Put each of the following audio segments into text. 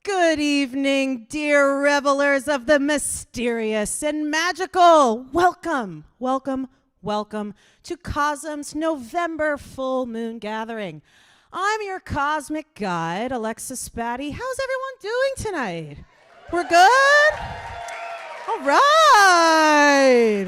Good evening, dear revelers of the mysterious and magical. Welcome, welcome, welcome to CoSM's November full moon gathering. I'm your cosmic guide, Alexis Spatty. How's everyone doing tonight? We're good? All right.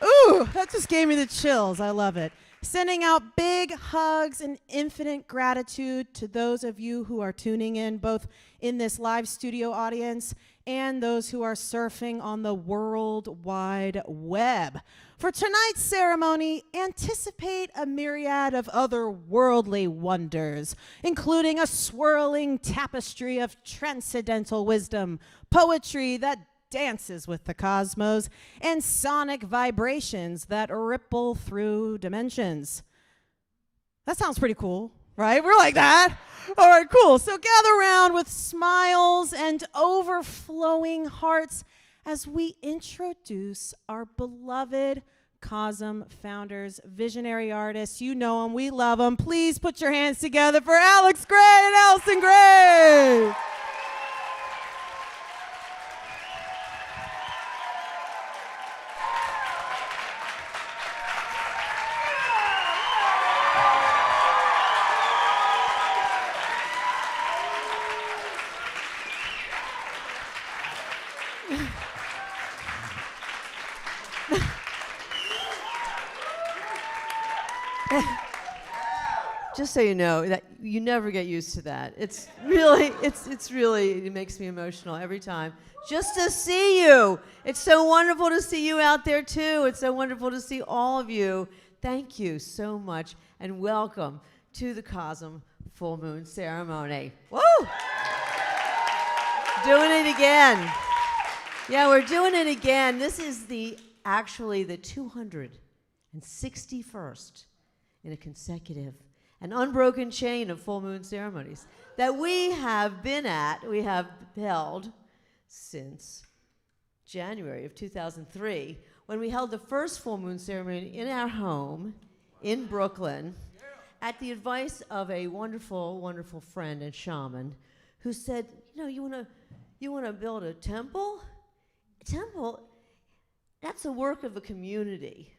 Ooh, that just gave me the chills. I love it. Sending out big hugs and infinite gratitude to those of you who are tuning in, both in this live studio audience and those who are surfing on the World Wide Web. For tonight's ceremony, anticipate a myriad of otherworldly wonders, including a swirling tapestry of transcendental wisdom, poetry that dances with the cosmos, and sonic vibrations that ripple through dimensions. That sounds pretty cool, right? We're like that. All right, cool. So gather around with smiles and overflowing hearts as we introduce our beloved CoSM founders, visionary artists. You know them, we love them. Please put your hands together for Allyson Grey and Allyson Grey. Just so you know, that you never get used to that. It's really, it makes me emotional every time. Just to see you. It's so wonderful to see you out there too. It's so wonderful to see all of you. Thank you so much and welcome to the CoSM Full Moon Ceremony. Woo! Doing it again. Yeah, we're doing it again. This is actually the 261st in a consecutive an unbroken chain of full moon ceremonies that we have held since January of 2003, when we held the first full moon ceremony in our home in Brooklyn at the advice of a wonderful, wonderful friend and shaman who said, you want to build a temple? A temple, that's the work of a community.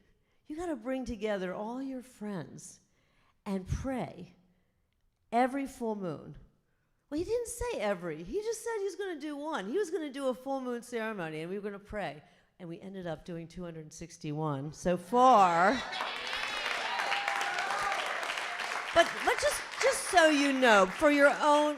You got to bring together all your friends and pray every full moon. Well, he didn't say every. He just said he was going to do one. He was going to do a full moon ceremony, and we were going to pray. And we ended up doing 261 so far. But just so you know, for your own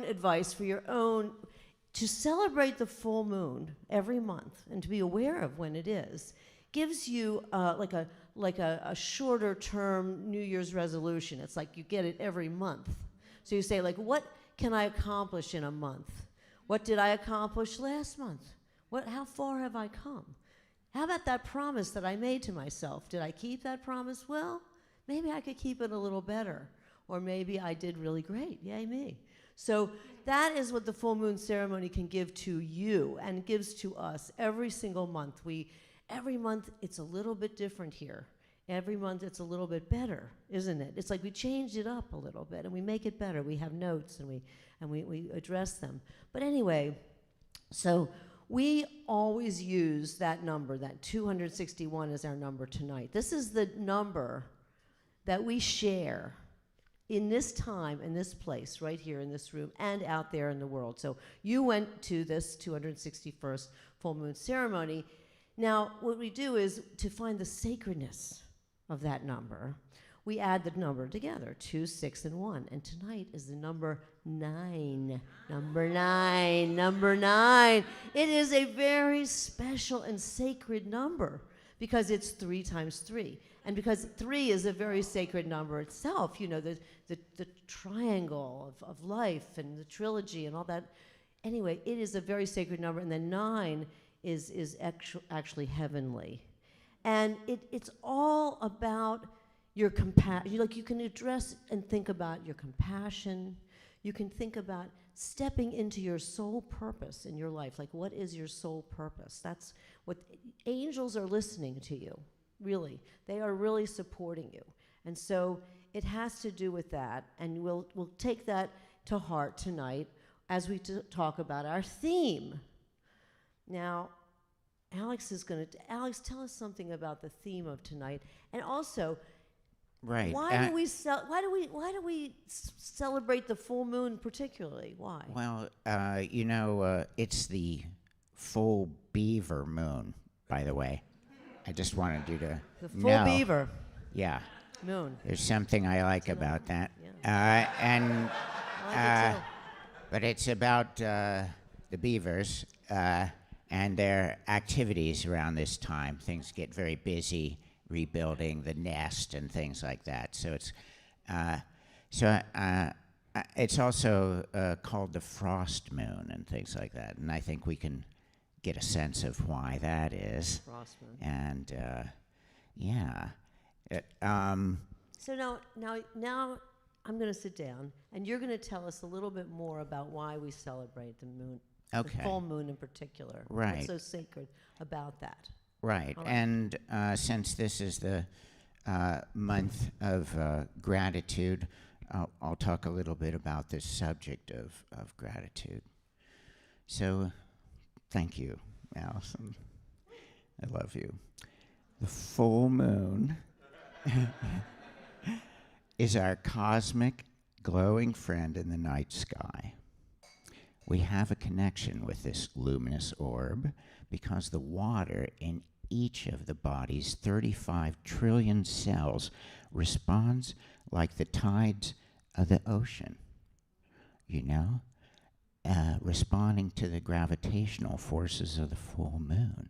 advice, to celebrate the full moon every month and to be aware of when it is, gives you like a shorter term New Year's resolution. It's like you get it every month. So you say, what can I accomplish in a month? What did I accomplish last month? How far have I come? How about that promise that I made to myself? Did I keep that promise? Well, maybe I could keep it a little better. Or maybe I did really great. Yay me. So that is what the full moon ceremony can give to you and gives to us every single month. Every month, it's a little bit different here. Every month, it's a little bit better, isn't it? It's like we changed it up a little bit, and we make it better. We have notes, and we address them. But anyway, so we always use that number, that 261 is our number tonight. This is the number that we share in this time, in this place, right here in this room, and out there in the world. So you went to this 261st full moon ceremony. Now, what we do is, to find the sacredness of that number, we add the number together, 2, 6, and 1. And tonight is the number 9. Number 9. Number 9. It is a very special and sacred number because it's 3 times 3. And because 3 is a very sacred number itself, you know, the triangle of life and the trilogy and all that. Anyway, it is a very sacred number. And then 9 is actually heavenly. And it's all about your compassion. Like, you can address and think about your compassion. You can think about stepping into your soul purpose in your life. Like, what is your soul purpose? That's what angels are listening to you, really. They are really supporting you. And so it has to do with that. And we'll take that to heart tonight as we talk about our theme. Now, Alex, tell us something about the theme of tonight, and also, right? Why do we celebrate the full moon particularly? Why? Well, it's the full beaver moon. By the way, I just wanted you to The full know. beaver Yeah. moon. There's something I like about that, Yeah. and I like it too. but it's about the beavers. And their activities around this time. Things get very busy rebuilding the nest and things like that. So it's also called the frost moon and things like that. And I think we can get a sense of why that is. Frost moon. And yeah. So now I'm going to sit down, and you're going to tell us a little bit more about why we celebrate the moon. Okay. The full moon in particular. Right. What's so sacred about that? Right. All right. And since this is the month of gratitude, I'll talk a little bit about this subject of gratitude. So, thank you, Allyson. I love you. The full moon is our cosmic glowing friend in the night sky. We have a connection with this luminous orb because the water in each of the body's 35 trillion cells responds like the tides of the ocean, responding to the gravitational forces of the full moon.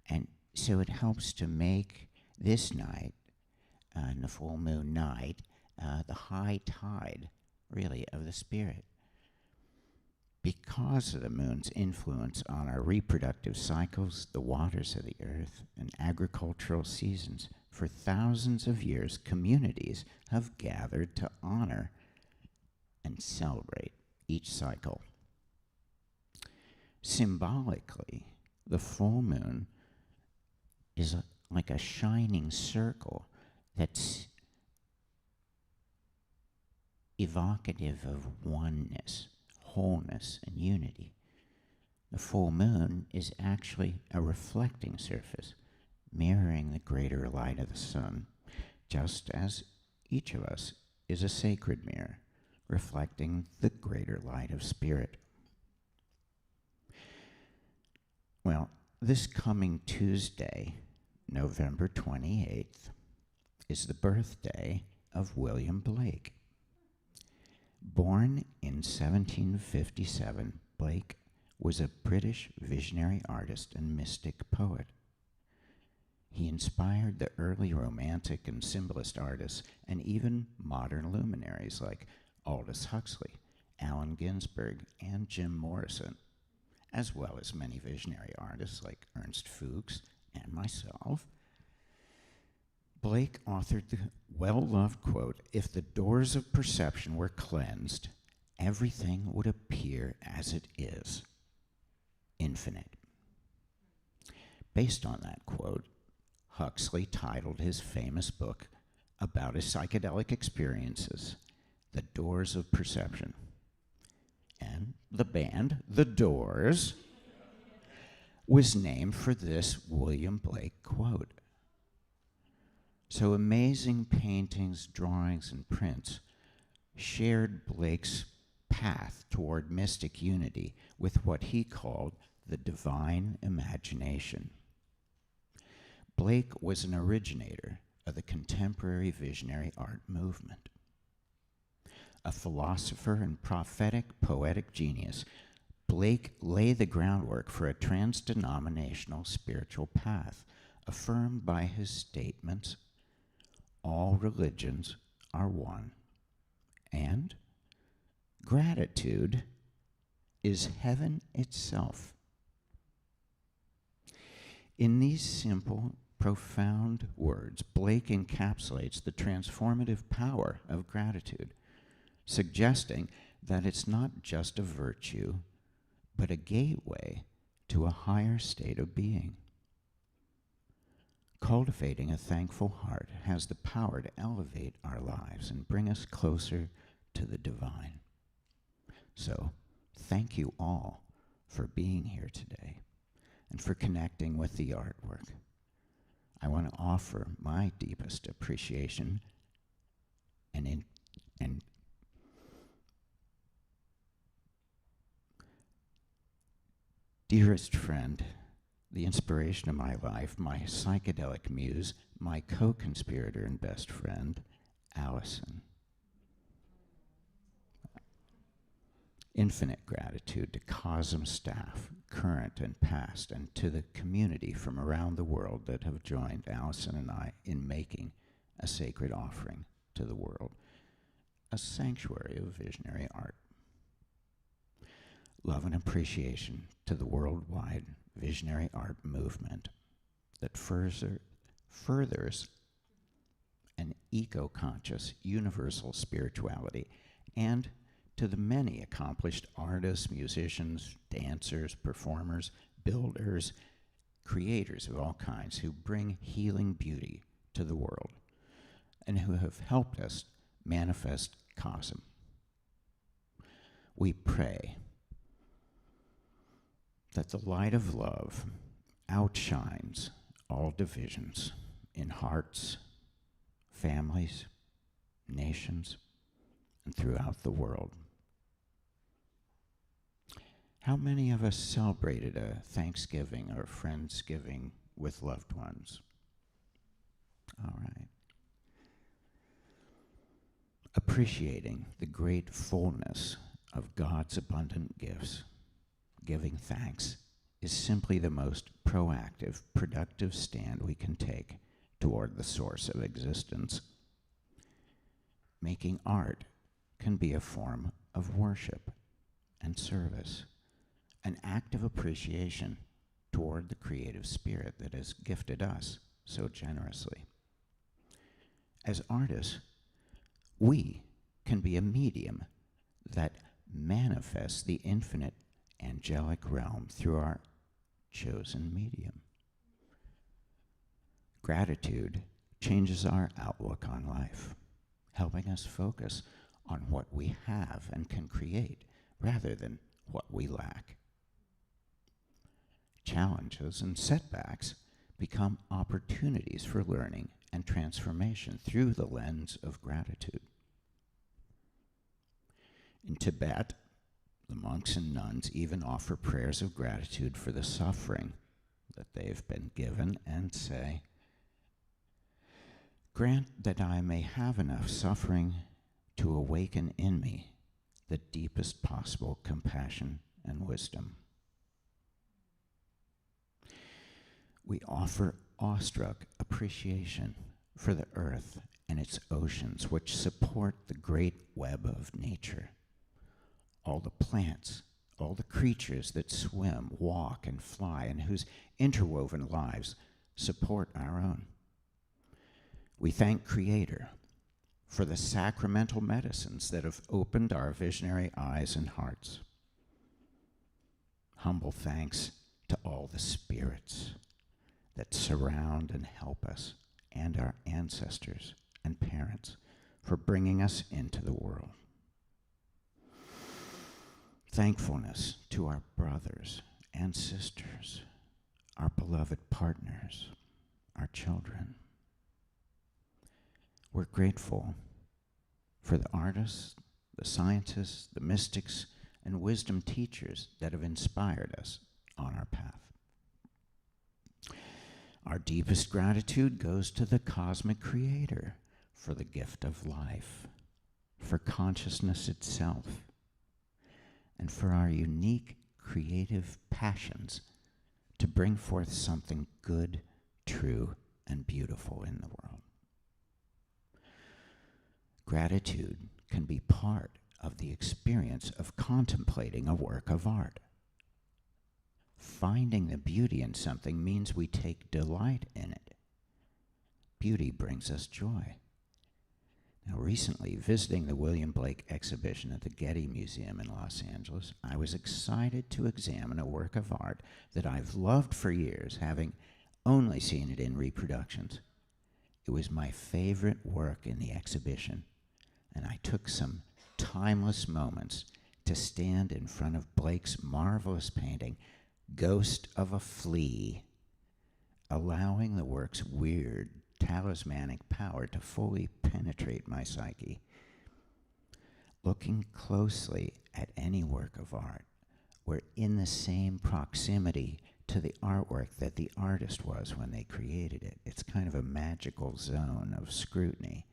And so it helps to make this night, and the full moon night, the high tide, really, of the spirit. Because of the moon's influence on our reproductive cycles, the waters of the earth, and agricultural seasons, for thousands of years, communities have gathered to honor and celebrate each cycle. Symbolically, the full moon is like a shining circle that's evocative of oneness, wholeness, and unity. The full moon is actually a reflecting surface, mirroring the greater light of the sun, just as each of us is a sacred mirror, reflecting the greater light of spirit. Well, this coming Tuesday, November 28th, is the birthday of William Blake. Born in 1757, Blake was a British visionary artist and mystic poet. He inspired the early Romantic and Symbolist artists and even modern luminaries like Aldous Huxley, Allen Ginsberg, and Jim Morrison, as well as many visionary artists like Ernst Fuchs and myself. Blake authored the well-loved quote, "If the doors of perception were cleansed, everything would appear as it is, infinite." Based on that quote, Huxley titled his famous book about his psychedelic experiences, The Doors of Perception. And the band, The Doors, was named for this William Blake quote. So amazing paintings, drawings, and prints shared Blake's path toward mystic unity with what he called the divine imagination. Blake was an originator of the contemporary visionary art movement. A philosopher and prophetic poetic genius, Blake laid the groundwork for a trans-denominational spiritual path, affirmed by his statements, "All religions are one," and "Gratitude is heaven itself." In these simple, profound words, Blake encapsulates the transformative power of gratitude, suggesting that it's not just a virtue, but a gateway to a higher state of being. Cultivating a thankful heart has the power to elevate our lives and bring us closer to the divine. So, thank you all for being here today and for connecting with the artwork. I want to offer my deepest appreciation and dearest friend, the inspiration of my life, my psychedelic muse, my co-conspirator and best friend, Allyson. Infinite gratitude to CoSM staff, current and past, and to the community from around the world that have joined Allyson and I in making a sacred offering to the world, a sanctuary of visionary art. Love and appreciation to the worldwide visionary art movement that furthers an eco-conscious universal spirituality, and to the many accomplished artists, musicians, dancers, performers, builders, creators of all kinds who bring healing beauty to the world and who have helped us manifest CoSM. We pray that the light of love outshines all divisions in hearts, families, nations, and throughout the world. How many of us celebrated a Thanksgiving or Friendsgiving with loved ones? All right. Appreciating the great fullness of God's abundant gifts, giving thanks is simply the most proactive, productive stand we can take toward the source of existence. Making art can be a form of worship and service, an act of appreciation toward the creative spirit that has gifted us so generously. As artists, we can be a medium that manifests the infinite angelic realm through our chosen medium. Gratitude changes our outlook on life, helping us focus on what we have and can create rather than what we lack. Challenges and setbacks become opportunities for learning and transformation through the lens of gratitude. In Tibet, the monks and nuns even offer prayers of gratitude for the suffering that they've been given and say, "Grant that I may have enough suffering to awaken in me the deepest possible compassion and wisdom." We offer awestruck appreciation for the earth and its oceans, which support the great web of nature. All the plants, all the creatures that swim, walk, and fly, and whose interwoven lives support our own. We thank Creator for the sacramental medicines that have opened our visionary eyes and hearts. Humble thanks to all the spirits that surround and help us, and our ancestors and parents for bringing us into the world. Thankfulness to our brothers and sisters, our beloved partners, our children. We're grateful for the artists, the scientists, the mystics, and wisdom teachers that have inspired us on our path. Our deepest gratitude goes to the cosmic creator for the gift of life, for consciousness itself, and for our unique creative passions to bring forth something good, true, and beautiful in the world. Gratitude can be part of the experience of contemplating a work of art. Finding the beauty in something means we take delight in it. Beauty brings us joy. Now, recently, visiting the William Blake exhibition at the Getty Museum in Los Angeles, I was excited to examine a work of art that I've loved for years, having only seen it in reproductions. It was my favorite work in the exhibition, and I took some timeless moments to stand in front of Blake's marvelous painting, Ghost of a Flea, allowing the work's weird, talismanic power to fully penetrate my psyche. Looking closely at any work of art, we're in the same proximity to the artwork that the artist was when they created it. It's kind of a magical zone of scrutiny.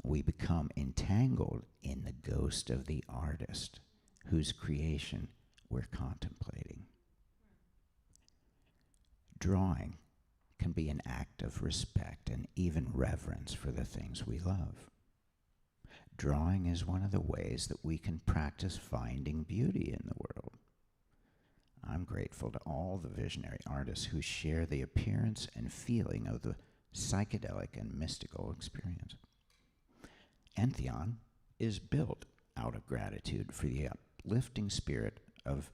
We become entangled in the ghost of the artist whose creation we're contemplating. Drawing can be an act of respect and even reverence for the things we love. Drawing is one of the ways that we can practice finding beauty in the world. I'm grateful to all the visionary artists who share the appearance and feeling of the psychedelic and mystical experience. Entheon is built out of gratitude for the uplifting spirit of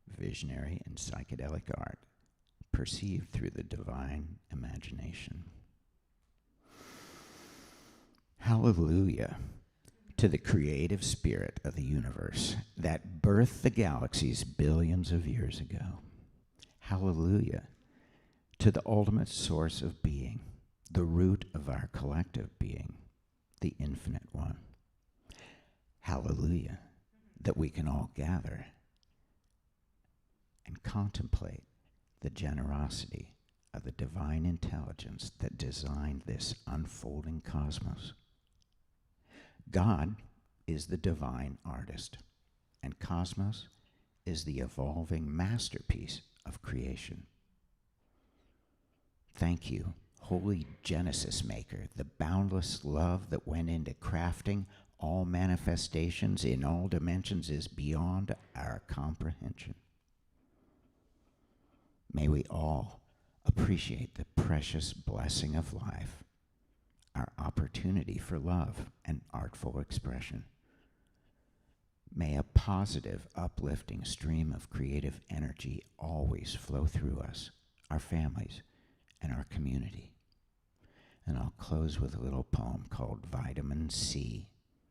visionary and psychedelic art perceived through the divine imagination. Hallelujah to the creative spirit of the universe that birthed the galaxies billions of years ago. Hallelujah to the ultimate source of being, the root of our collective being, the infinite one. Hallelujah that we can all gather and contemplate the generosity of the divine intelligence that designed this unfolding cosmos. God is the divine artist, and cosmos is the evolving masterpiece of creation. Thank you, Holy Genesis Maker, the boundless love that went into crafting all manifestations in all dimensions is beyond our comprehension. May we all appreciate the precious blessing of life, our opportunity for love and artful expression. May a positive, uplifting stream of creative energy always flow through us, our families, and our community. And I'll close with a little poem called Vitamin C.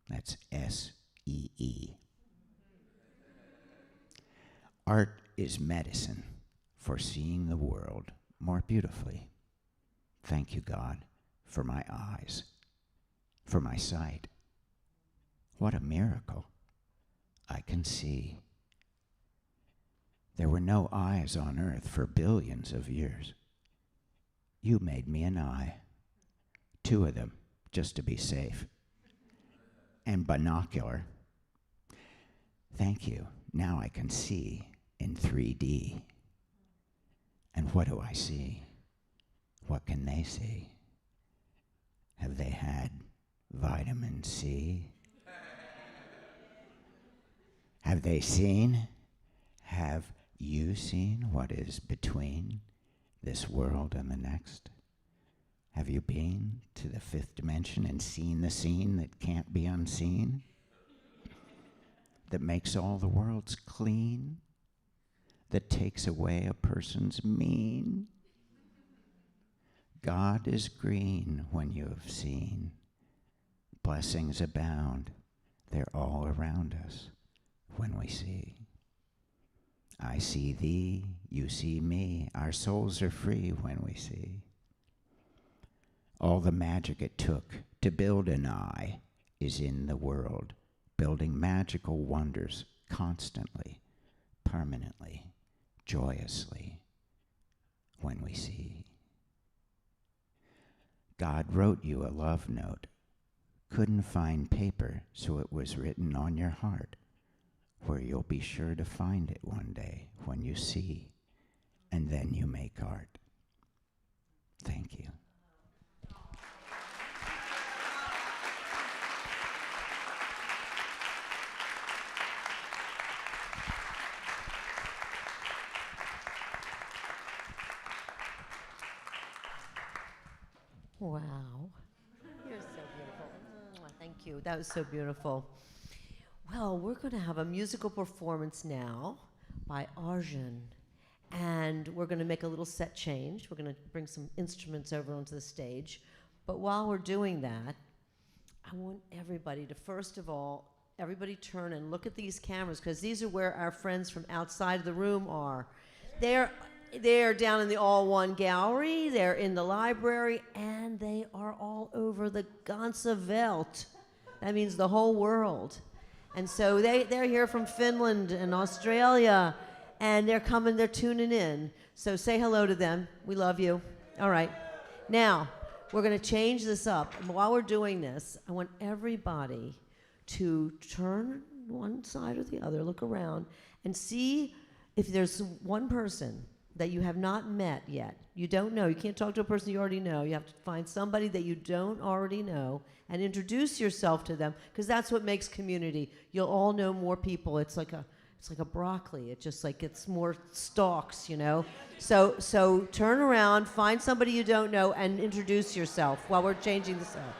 That's S-E-E. Art is medicine for seeing the world more beautifully. Thank you, God, for my eyes, for my sight. What a miracle. I can see. There were no eyes on earth for billions of years. You made me an eye, 2 of them, just to be safe, and binocular. Thank you. Now I can see in 3D. And what do I see? What can they see? Have they had vitamin C? Have they seen? Have you seen what is between this world and the next? Have you been to the 5th dimension and seen the scene that can't be unseen? That makes all the worlds clean? That takes away a person's mean? God is green when you have seen. Blessings abound. They're all around us when we see. I see thee, you see me. Our souls are free when we see. All the magic it took to build an eye is in the world, building magical wonders constantly, permanently, joyously. when we see. God wrote you a love note, couldn't find paper, so it was written on your heart, where you'll be sure to find it one day when you see, and then you make art. Thank you. Wow. You're so beautiful. Mwah, thank you. That was so beautiful. Well, we're going to have a musical performance now by Arjun. And we're going to make a little set change. We're going to bring some instruments over onto the stage. But while we're doing that, I want everybody to, first of all, everybody turn and look at these cameras, because these are where our friends from outside of the room are. They're down in the All One Gallery, they're in the library, and they are all over the ganze Welt. That means the whole world. And so they're here from Finland and Australia, and they're tuning in. So say hello to them. We love you. All right. Now, we're going to change this up. And while we're doing this, I want everybody to turn one side or the other, look around, and see if there's one person that you have not met yet. You don't know. You can't talk to a person you already know. You have to find somebody that you don't already know and introduce yourself to them, because that's what makes community. You'll all know more people. It's like a broccoli. It just like gets more stalks, you know? So turn around, find somebody you don't know, and introduce yourself while we're changing this up.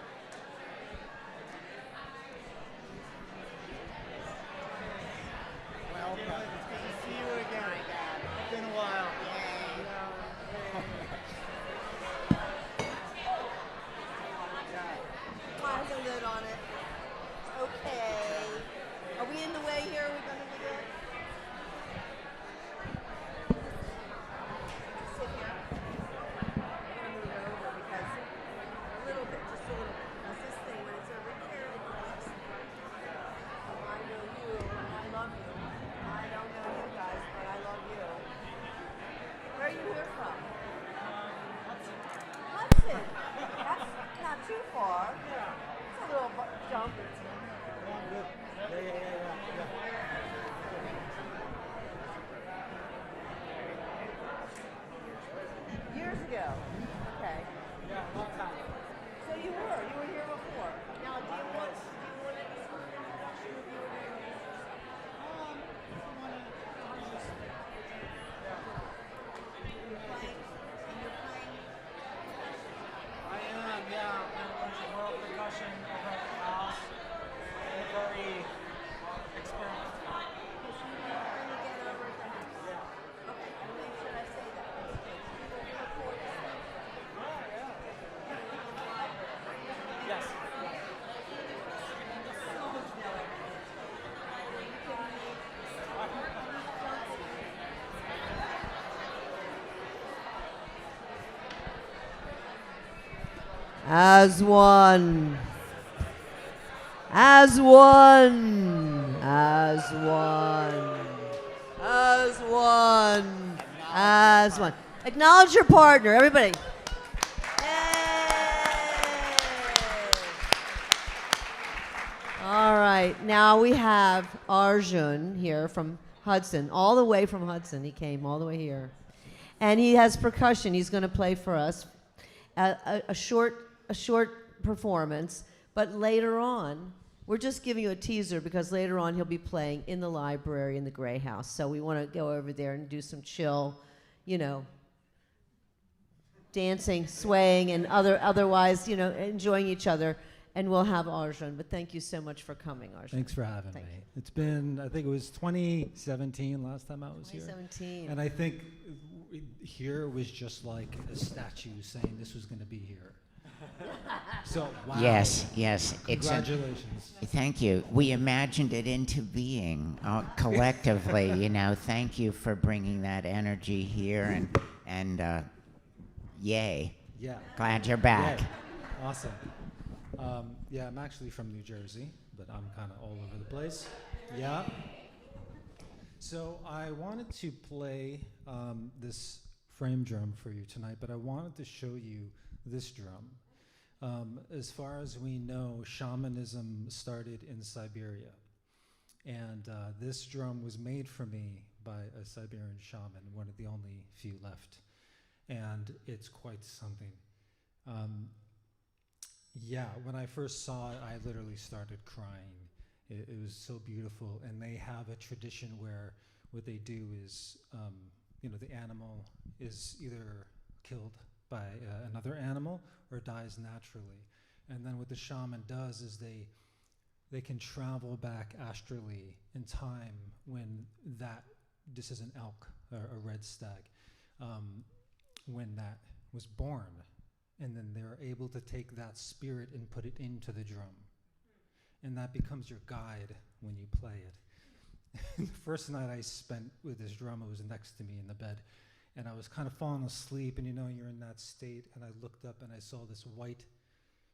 As one. As one. As one. As one. As one. Acknowledge your partner, everybody. Yay! All right, now we have Arjun here from Hudson, all the way from Hudson. He came all the way here. And he has percussion. He's going to play for us a short performance, but later on, we're just giving you a teaser because later on he'll be playing in the library in the Grey House. So we want to go over there and do some chill, dancing, swaying, and otherwise, enjoying each other. And we'll have Arjun. But thank you so much for coming, Arjun. Thanks for having me. It's been, I think it was 2017 last time I was here. 2017. And I think here was just like a statue saying this was going to be here. So, wow. Yes. Congratulations. Thank you. We imagined it into being collectively. Thank you for bringing that energy here, and yay. Yeah. Glad you're back. Yay. Awesome. Yeah, I'm actually from New Jersey, but I'm kind of all over the place. Yeah. So I wanted to play this frame drum for you tonight, but I wanted to show you this drum. As far as we know, shamanism started in Siberia. And this drum was made for me by a Siberian shaman, one of the only few left. And it's quite something. Yeah, when I first saw it, I literally started crying. It was so beautiful. And they have a tradition where what they do is, the animal is either killed by another animal or dies naturally. And then what the shaman does is they can travel back astrally in time when this is an elk or a red stag, when that was born. And then they're able to take that spirit and put it into the drum. And that becomes your guide when you play it. The first night I spent with this drum, it was next to me in the bed. And I was kind of falling asleep, and you're in that state. And I looked up and I saw this white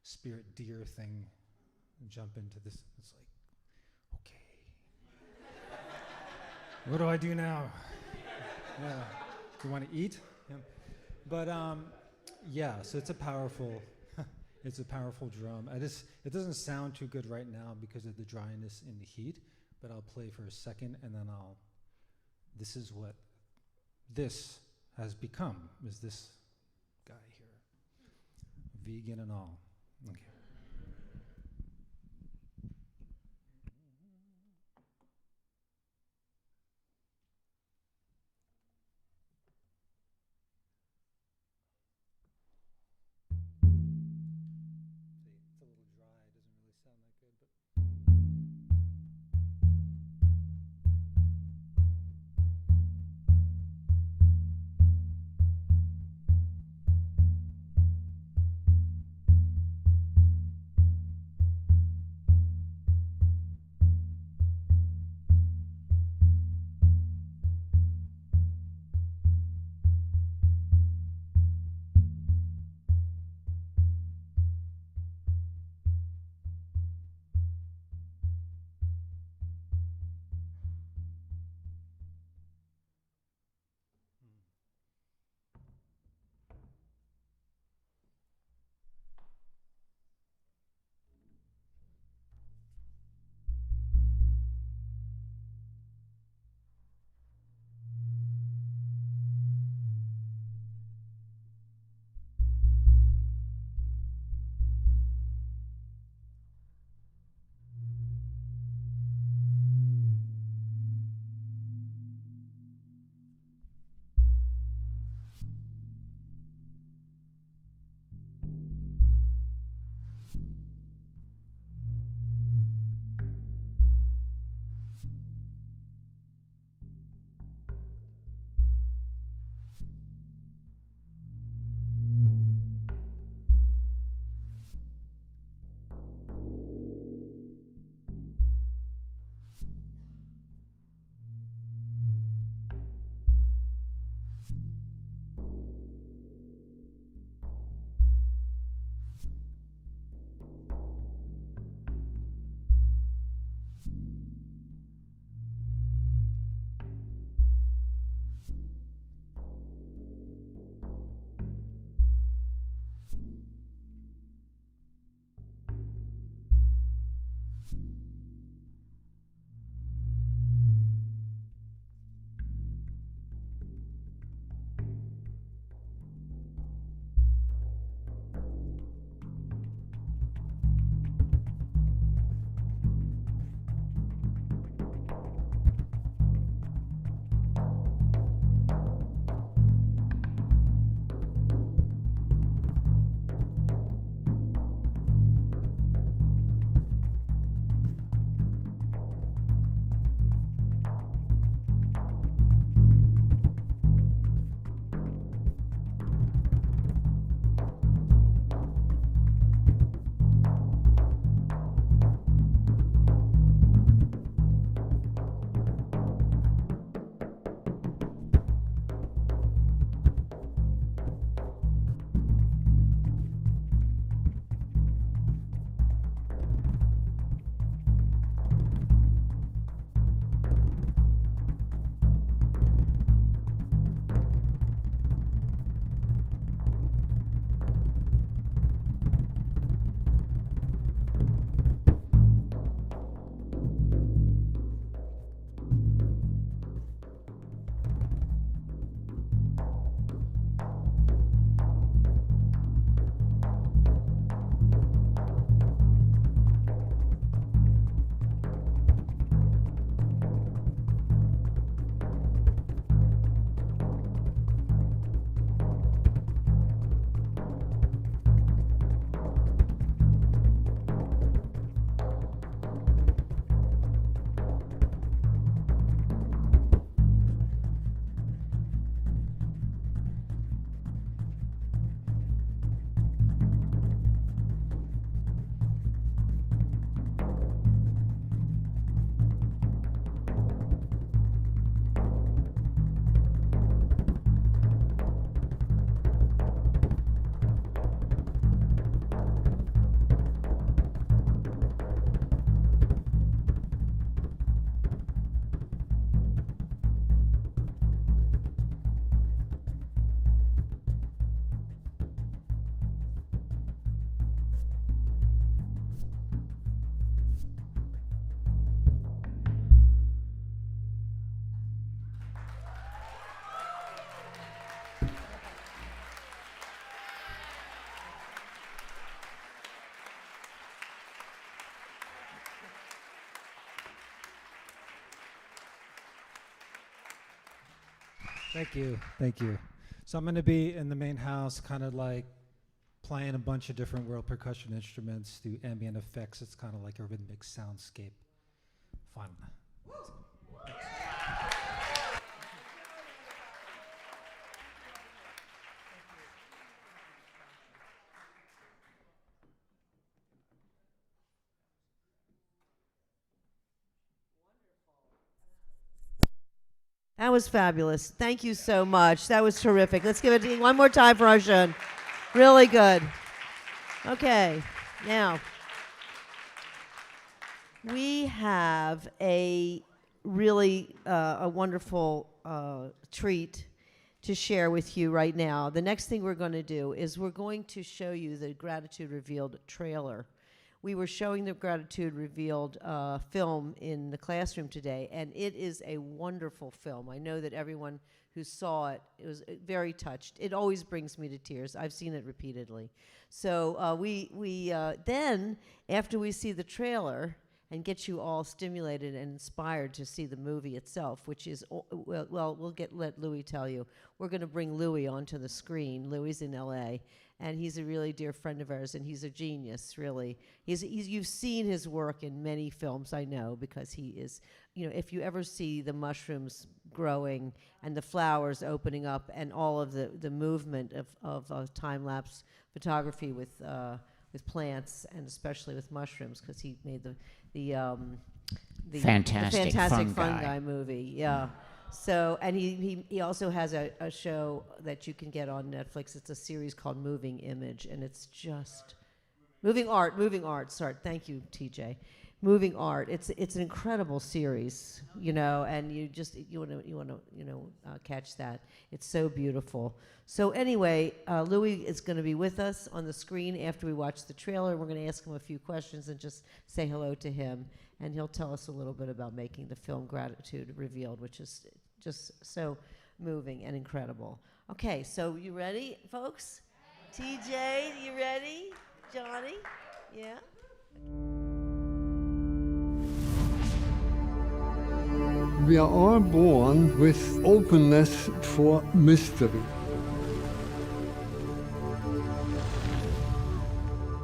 spirit deer thing jump into this. It's like, okay. What do I do now? Yeah. Do you want to eat? Yeah. But, yeah, so it's a powerful drum. It doesn't sound too good right now because of the dryness in the heat, but I'll play for a second and then this is what this has become, is this guy here. Vegan and all. Okay. It's a little dry, it doesn't really sound that good, but Thank you. Thank you. So I'm going to be in the main house, kind of like playing a bunch of different world percussion instruments, do ambient effects. It's kind of like a rhythmic soundscape. Fun. That was fabulous. Thank you so much. That was terrific. Let's give it one more time for Arjun. Really good. Okay, now we have a really a wonderful treat to share with you right now. The next thing we're going to do is we're going to show you the Gratitude Revealed trailer. We were showing the Gratitude Revealed film in the classroom today, and it is a wonderful film. I know that everyone who saw it, it was very touched. It always brings me to tears. I've seen it repeatedly. So then, after we see the trailer and get you all stimulated and inspired to see the movie itself, which is, well, let Louie tell you. We're going to bring Louie onto the screen. Louie's in L.A., and he's a really dear friend of ours, and he's a genius, really. You've seen his work in many films, I know, because he is, if you ever see the mushrooms growing and the flowers opening up and all of the movement of time-lapse photography with plants and especially with mushrooms, because he made the Fantastic Fungi movie, yeah. So, and he also has a show that you can get on Netflix. It's a series called Moving Image, and it's just Moving Art. Sorry, thank you, TJ. Moving Art. It's an incredible series, and you want to catch that. It's so beautiful. So anyway, Louie is going to be with us on the screen after we watch the trailer. We're going to ask him a few questions and just say hello to him, and he'll tell us a little bit about making the film Gratitude Revealed, which is just so moving and incredible. Okay, so you ready, folks? TJ, you ready? Johnny? Yeah? We are all born with openness for mystery.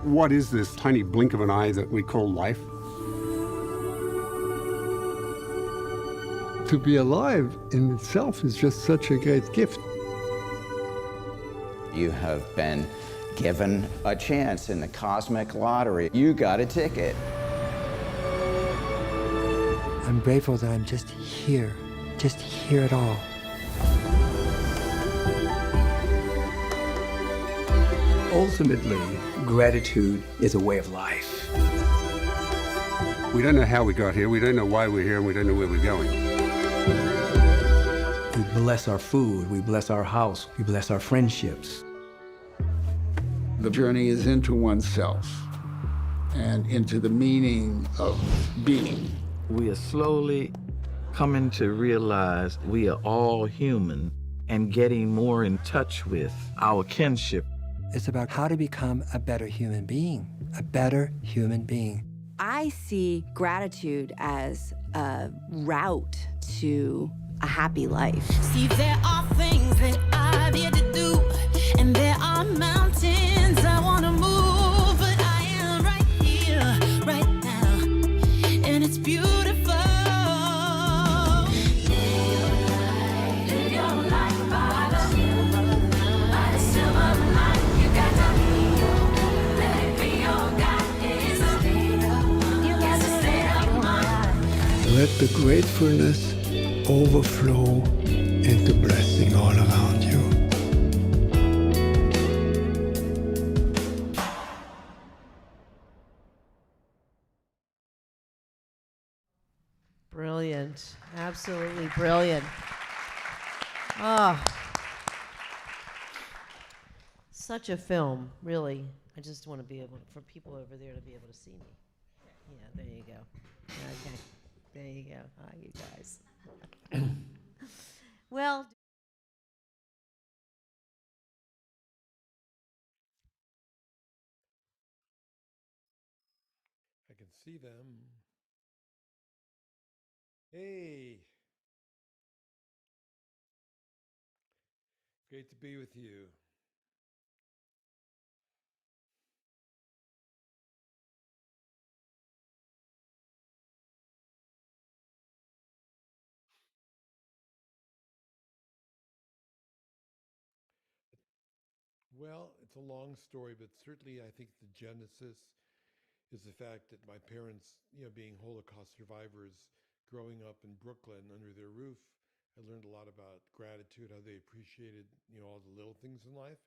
What is this tiny blink of an eye that we call life? To be alive in itself is just such a great gift. You have been given a chance in the cosmic lottery. You got a ticket. I'm grateful that I'm just here at all. Ultimately, gratitude is a way of life. We don't know how we got here, we don't know why we're here, and we don't know where we're going. We bless our food, we bless our house, we bless our friendships. The journey is into oneself and into the meaning of being. We are slowly coming to realize we are all human and getting more in touch with our kinship. It's about how to become a better human being, a better human being. I see gratitude as a route to a happy life. See, there are things that I've yet to do, and there are mountains I want to move, but I am right here, right now, and it's beautiful. Live your life by the silver light. You got to let it be your guide. It's a state of mind. Let the gratefulness overflow into blessing all around you. Brilliant. Absolutely brilliant. Ah. Such a film, really. I just want to be able, for people over there to be able to see me. Yeah, there you go. Okay. There you go. Hi, you guys. Well, I can see them. Hey. Great to be with you. Well, it's a long story, but certainly I think the genesis is the fact that my parents, being Holocaust survivors, growing up in Brooklyn under their roof, I learned a lot about gratitude, how they appreciated, all the little things in life.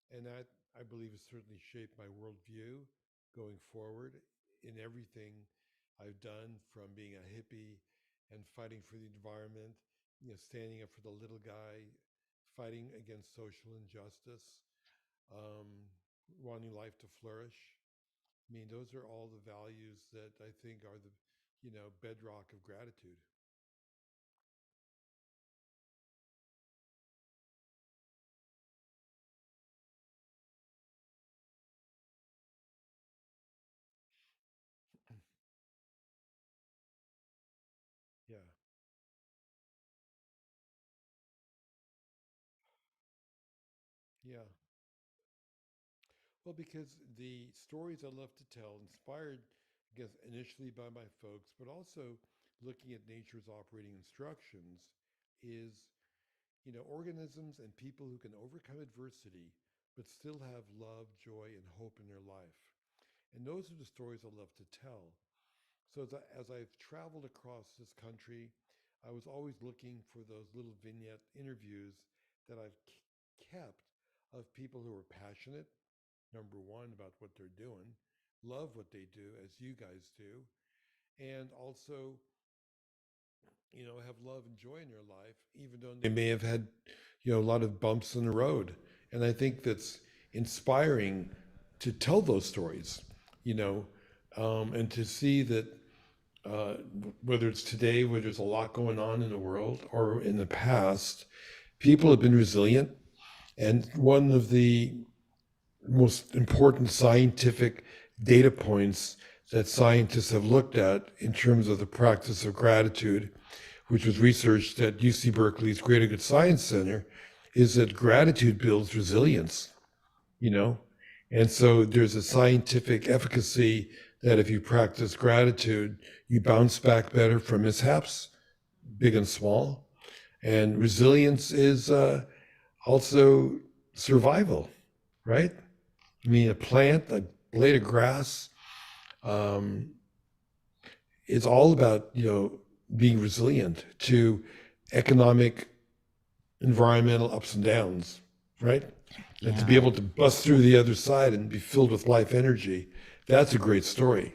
And that, I believe, has certainly shaped my worldview going forward in everything I've done, from being a hippie and fighting for the environment, standing up for the little guy, fighting against social injustice, um, wanting life to flourish. I mean, those are all the values that I think are the, bedrock of gratitude. Yeah. Yeah. Well, because the stories I love to tell, inspired, I guess, initially by my folks, but also looking at nature's operating instructions, is, organisms and people who can overcome adversity, but still have love, joy, and hope in their life. And those are the stories I love to tell. So as I've traveled across this country, I was always looking for those little vignette interviews that I've kept of people who are passionate, number one, about what they're doing, love what they do, as you guys do, and also, have love and joy in their life, even though they may have had, a lot of bumps in the road. And I think that's inspiring to tell those stories, and to see that uh, whether it's today, where there's a lot going on in the world, or in the past, people have been resilient. And one of the most important scientific data points that scientists have looked at in terms of the practice of gratitude, which was researched at UC Berkeley's Greater Good Science Center, is that gratitude builds resilience, And so there's a scientific efficacy that if you practice gratitude, you bounce back better from mishaps, big and small. And resilience is also survival, right? I mean, a plant, a blade of grass, um, is all about, being resilient to economic, environmental ups and downs, right? And to be able to bust through the other side and be filled with life energy, that's a great story.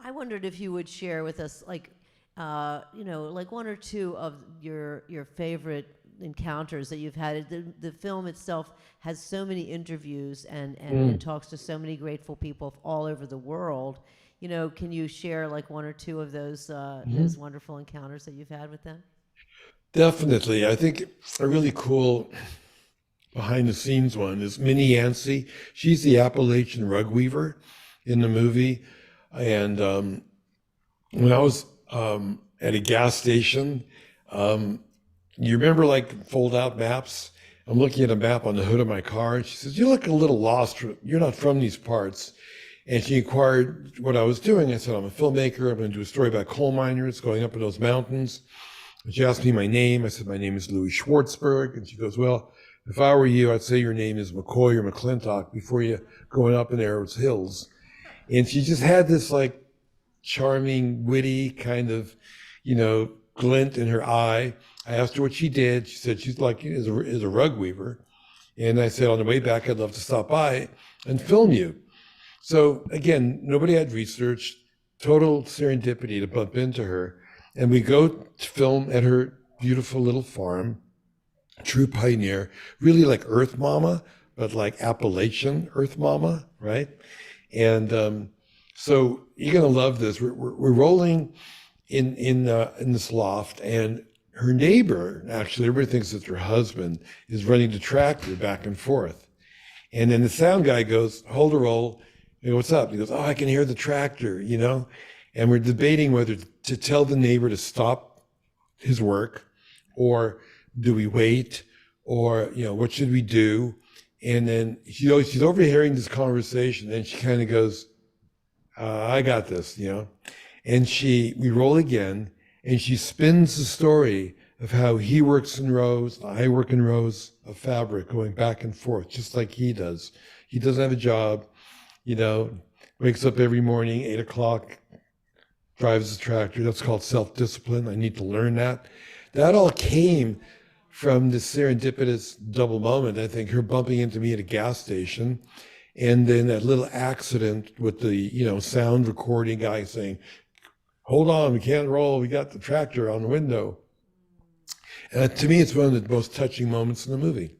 I wondered if you would share with us, like one or two of your favorite encounters that you've had. The film itself has so many interviews and talks to so many grateful people all over the world. Can you share like one or two of those wonderful encounters that you've had with them? Definitely. I think a really cool behind the scenes one is Minnie Yancey. She's the Appalachian rug weaver in the movie. And when I was at a gas station, you remember like fold out maps? I'm looking at a map on the hood of my car, and she says, "You look a little lost. You're not from these parts." And she inquired what I was doing. I said, "I'm a filmmaker. I'm going to do a story about coal miners going up in those mountains." And she asked me my name. I said, "My name is Louie Schwartzberg." And she goes, "Well, if I were you, I'd say your name is McCoy or McClintock before you going up in those hills." And she just had this like charming, witty kind of, glint in her eye. I asked her what she did. She said she's like is a rug weaver. And I said, "On the way back, I'd love to stop by and film you." So again, nobody had researched, total serendipity to bump into her. And we go to film at her beautiful little farm, true pioneer, really like Earth Mama, but like Appalachian Earth Mama, right? And so you're gonna love this. We're rolling in this loft, and her neighbor, actually, everybody thinks it's her husband, is running the tractor back and forth. And then the sound guy goes, "Hold a roll." I go, "What's up?" He goes, "Oh, I can hear the tractor, And we're debating whether to tell the neighbor to stop his work, or do we wait, or, what should we do? And then she's overhearing this conversation, and she kind of goes, I got this, And we roll again, and she spins the story of how he works in rows, I work in rows of fabric going back and forth, just like he does. He doesn't have a job, wakes up every morning, 8 o'clock, drives the tractor. That's called self-discipline. I need to learn that. That all came from this serendipitous double moment. I think her bumping into me at a gas station, and then that little accident with the, sound recording guy saying, hold on, we can't roll. We got the tractor on the window. And to me, it's one of the most touching moments in the movie.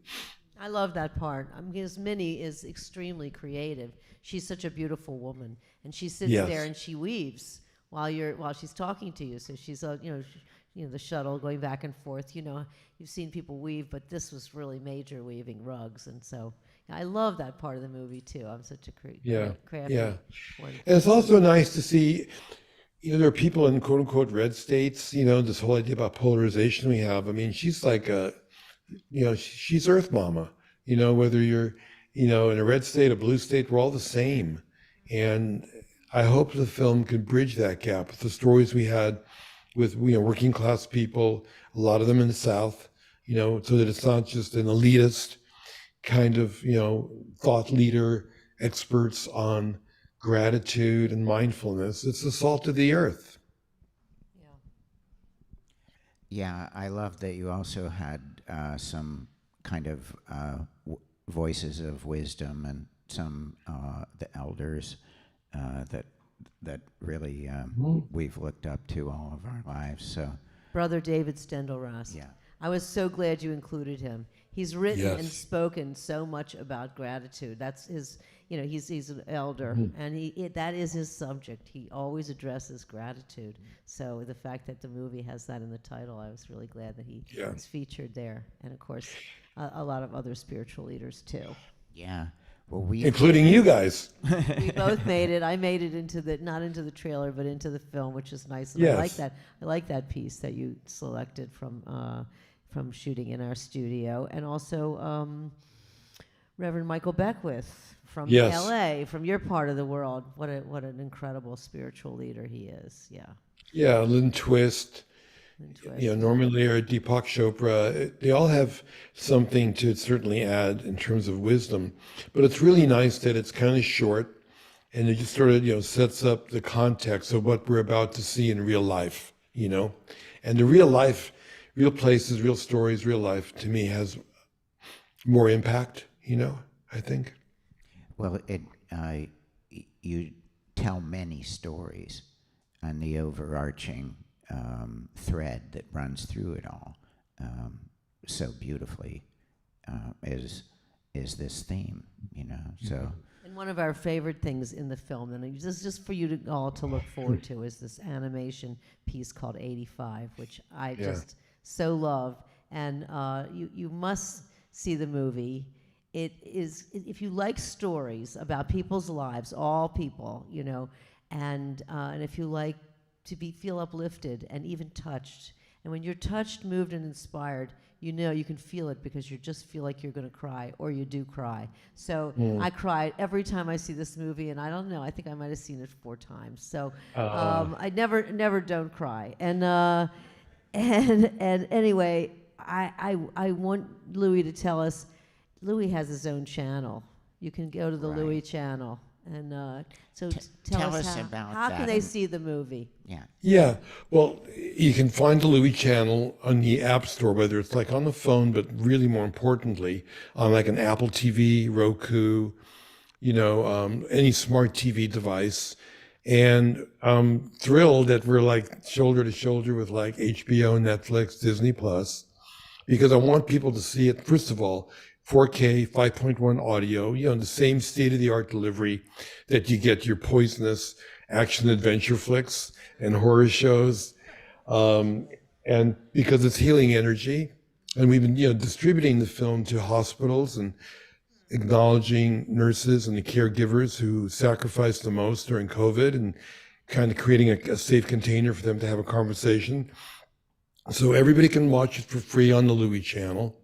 I love that part. Because Minnie is extremely creative. She's such a beautiful woman, and she sits there and she weaves while she's talking to you. So she's the shuttle going back and forth. You've seen people weave, but this was really major weaving rugs, and so I love that part of the movie too. I'm such a crafty one. And it's also nice to see. There are people in quote unquote red states, this whole idea about polarization we have. I mean, she's like she's Earth Mama, whether you're, in a red state, a blue state, we're all the same. And I hope the film can bridge that gap with the stories we had with, working class people, a lot of them in the South, so that it's not just an elitist kind of, thought leader, experts on gratitude and mindfulness. It's the salt of the earth. Yeah, I love that you also had some kind of voices of wisdom and some the elders that really we've looked up to all of our lives. So, Brother David Stendelrast. Yeah. I was so glad you included him. He's written and spoken so much about gratitude. That's his. He's an elder, and that is his subject. He always addresses gratitude. So the fact that the movie has that in the title, I was really glad that he was featured there. And of course, a lot of other spiritual leaders too. Yeah, well, including you guys. We both made it. I made it not into the trailer, but into the film, which is nice. And Yes. I like that. I like that piece that you selected from shooting in our studio, and also Reverend Michael Beckwith from LA, from your part of the world. What an incredible spiritual leader he is. Yeah. Yeah, Lynn Twist. Norman Lear, Deepak Chopra, they all have something to certainly add in terms of wisdom. But it's really nice that it's kind of short, and it just sort of, sets up the context of what we're about to see in real life, And the real life, real places, real stories, real life, to me, has more impact, I think. Well, you tell many stories, and the overarching thread that runs through it all so beautifully is this theme, So. And one of our favorite things in the film, and this is just for you to all to look forward to, is this animation piece called 85, which I just so love. And you must see the movie. It is, if you like stories about people's lives, all people, and if you like to feel uplifted and even touched, and when you're touched, moved, and inspired, you can feel it because you just feel like you're going to cry, or you do cry. So I cried every time I see this movie, and I don't know, I think I might have seen it 4 times. So I never don't cry. And anyway, I want Louie to tell us. Louie has his own channel. You can go to the Louie channel, and so tell us about how can they see the movie? Yeah. Well, you can find the Louie channel on the App Store, whether it's like on the phone, but really more importantly, on like an Apple TV, Roku, any smart TV device. And I'm thrilled that we're like shoulder to shoulder with like HBO, Netflix, Disney Plus, because I want people to see it. First of all, 4K, 5.1 audio, the same state-of-the-art delivery that you get your poisonous action adventure flicks and horror shows. And because it's healing energy. And we've been, distributing the film to hospitals and acknowledging nurses and the caregivers who sacrificed the most during COVID, and kind of creating a safe container for them to have a conversation. So everybody can watch it for free on the Louie channel.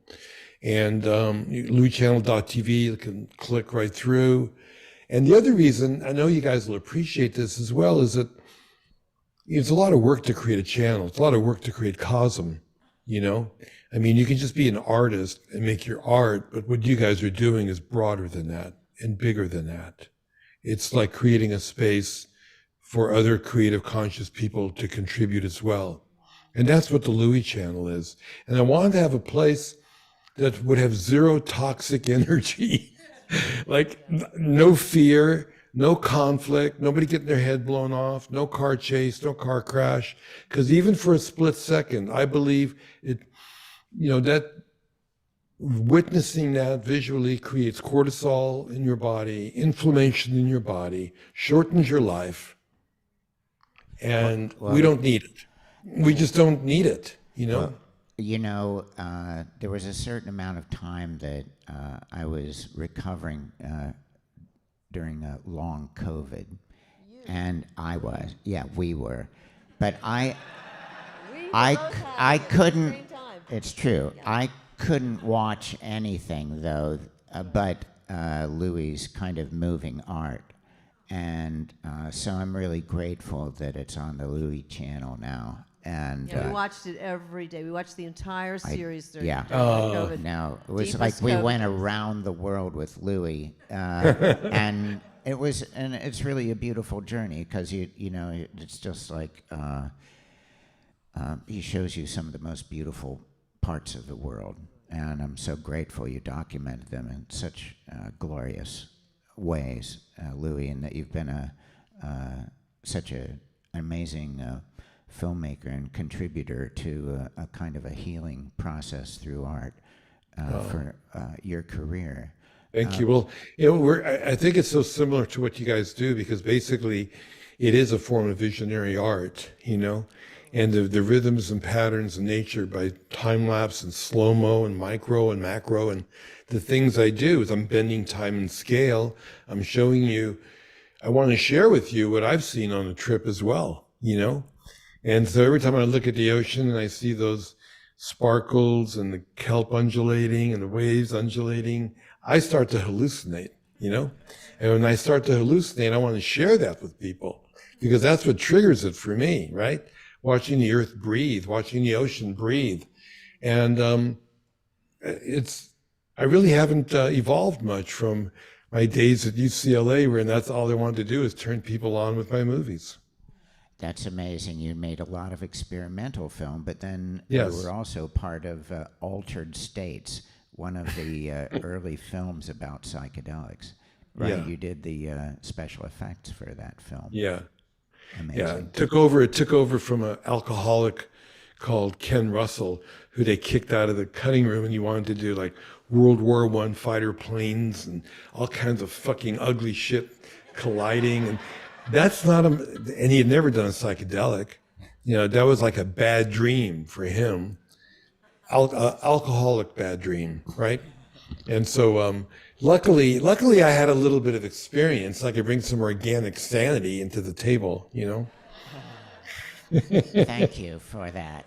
And LouieChannel.tv, you can click right through. And the other reason, I know you guys will appreciate this as well, is that it's a lot of work to create a channel. It's a lot of work to create CoSM, you know? I mean, you can just be an artist and make your art, but what you guys are doing is broader than that and bigger than that. It's like creating a space for other creative conscious people to contribute as well. And that's what the Louie channel is. And I wanted to have a place that would have zero toxic energy, like no fear, no conflict, nobody getting their head blown off, no car chase, no car crash. Because even for a split second, I believe it, you know, that witnessing that visually creates cortisol in your body, inflammation in your body, shortens your life. And we don't need it. We just don't need it, you know? Well, you know, there was a certain amount of time that I was recovering during a long COVID. And I was, yeah, we were. But I couldn't, it's true, I couldn't watch anything though, but Louie's kind of moving art. And so I'm really grateful that it's on the Louie channel now. And we watched it every day. We watched the entire series during yeah. COVID. No, it was Deepest like we COVID went days. around the world with Louie, and it's really a beautiful journey because you know it's just like he shows you some of the most beautiful parts of the world, and I'm so grateful you documented them in such glorious ways, Louie, and that you've been such an amazing filmmaker and contributor to a kind of a healing process through art for your career. Thank you. Well, you know, I think it's so similar to what you guys do because basically it is a form of visionary art, you know, and the rhythms and patterns of nature by time lapse and slow-mo and micro and macro. And the things I do is I'm bending time and scale. I'm showing you, I want to share with you what I've seen on a trip as well, you know? And so every time I look at the ocean and I see those sparkles and the kelp undulating and the waves undulating, I start to hallucinate, you know? And when I start to hallucinate, I want to share that with people because that's what triggers it for me, right? Watching the earth breathe, watching the ocean breathe. And I really haven't evolved much from my days at UCLA where that's all I wanted to do is turn people on with my movies. That's amazing. You made a lot of experimental film, but then Yes. you were also part of Altered States, one of the early films about psychedelics, right? Yeah. You did the special effects for that film. Yeah. Amazing. Yeah. It took over from an alcoholic called Ken Russell, who they kicked out of the cutting room, and he wanted to do like World War I fighter planes and all kinds of fucking ugly shit colliding. And that's not and he had never done a psychedelic. You know, that was like a bad dream for him. Alcoholic bad dream, right? And so luckily I had a little bit of experience. I could bring some organic sanity into the table, you know? Thank you for that.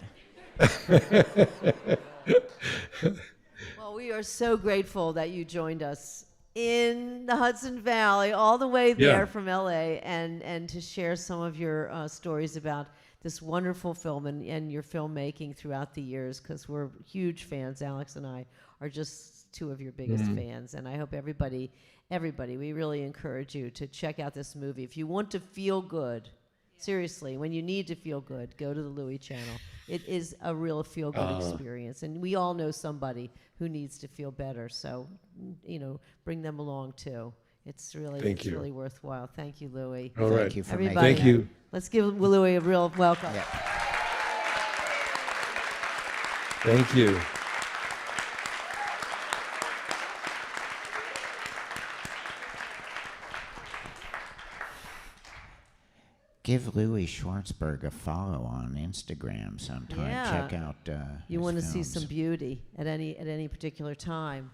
Well, we are so grateful that you joined us in the Hudson Valley, all the way there from LA, and to share some of your stories about this wonderful film and your filmmaking throughout the years, because we're huge fans. Alex and I are just two of your biggest fans, and I hope everybody, we really encourage you to check out this movie. If you want to feel good, seriously, when you need to feel good, go to the Louie channel. It is a real feel-good experience, and we all know somebody who needs to feel better, so, you know, bring them along too. It's really, really worthwhile. Thank you, Louie. All right. Thank you for Everybody, Thank you. Let's give Louie a real welcome. Yeah. Thank you. Give Louie Schwartzberg a follow on Instagram sometime. Yeah. Check out You his want to see films. some beauty at any particular time.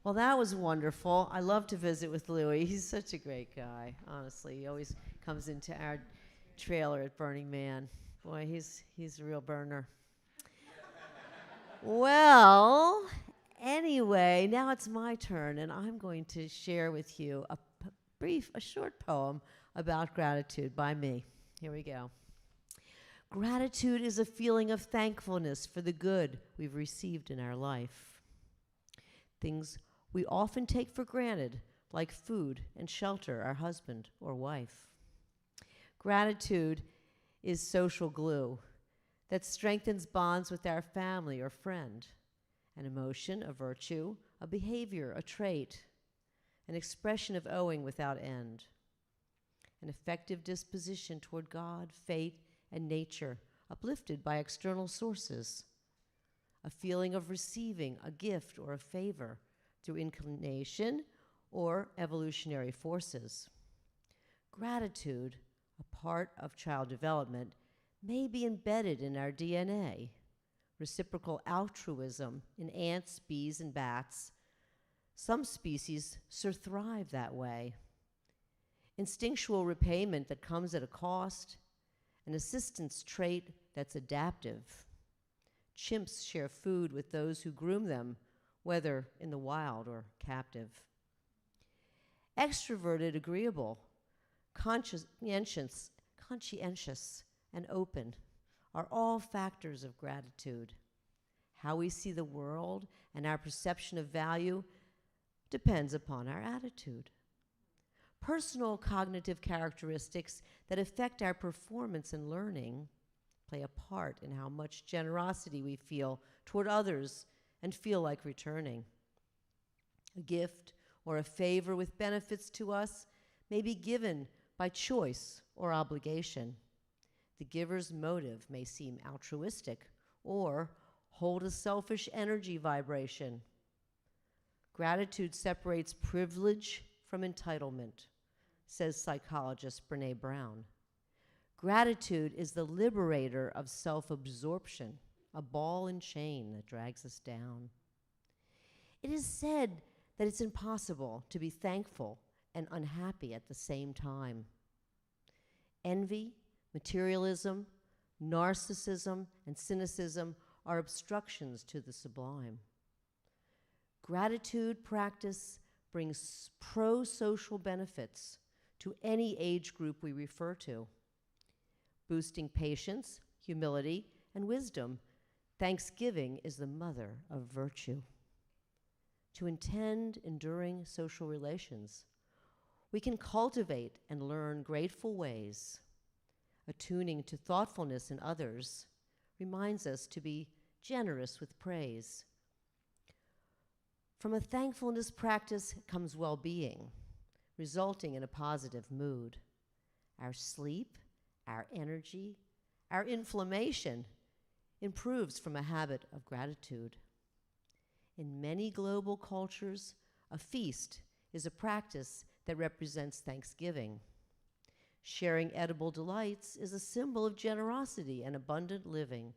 Well, that was wonderful. I love to visit with Louie. He's such a great guy, honestly. He always comes into our trailer at Burning Man. Boy, he's a real burner. Well, Anyway, now it's my turn, and I'm going to share with you a short poem about gratitude by me. Here we go. Gratitude is a feeling of thankfulness for the good we've received in our life. Things we often take for granted, like food and shelter, our husband or wife. Gratitude is social glue that strengthens bonds with our family or friend. An emotion, a virtue, a behavior, a trait, an expression of owing without end. An effective disposition toward God, fate, and nature, uplifted by external sources. A feeling of receiving a gift or a favor through inclination or evolutionary forces. Gratitude, a part of child development, may be embedded in our DNA. Reciprocal altruism in ants, bees, and bats. Some species thrive that way. Instinctual repayment that comes at a cost. An assistance trait that's adaptive. Chimps share food with those who groom them, whether in the wild or captive. Extroverted, agreeable, conscientious, and open are all factors of gratitude. How we see the world and our perception of value depends upon our attitude. Personal cognitive characteristics that affect our performance in learning play a part in how much generosity we feel toward others and feel like returning. A gift or a favor with benefits to us may be given by choice or obligation. The giver's motive may seem altruistic or hold a selfish energy vibration. Gratitude separates privilege from entitlement, says psychologist Brené Brown. Gratitude is the liberator of self-absorption, a ball and chain that drags us down. It is said that it's impossible to be thankful and unhappy at the same time. Envy, materialism, narcissism, and cynicism are obstructions to the sublime. Gratitude practice brings pro-social benefits to any age group we refer to. Boosting patience, humility, and wisdom, thanksgiving is the mother of virtue. To intend enduring social relations, we can cultivate and learn grateful ways. Attuning to thoughtfulness in others reminds us to be generous with praise. From a thankfulness practice comes well-being, resulting in a positive mood. Our sleep, our energy, our inflammation improves from a habit of gratitude. In many global cultures, a feast is a practice that represents Thanksgiving. Sharing edible delights is a symbol of generosity and abundant living.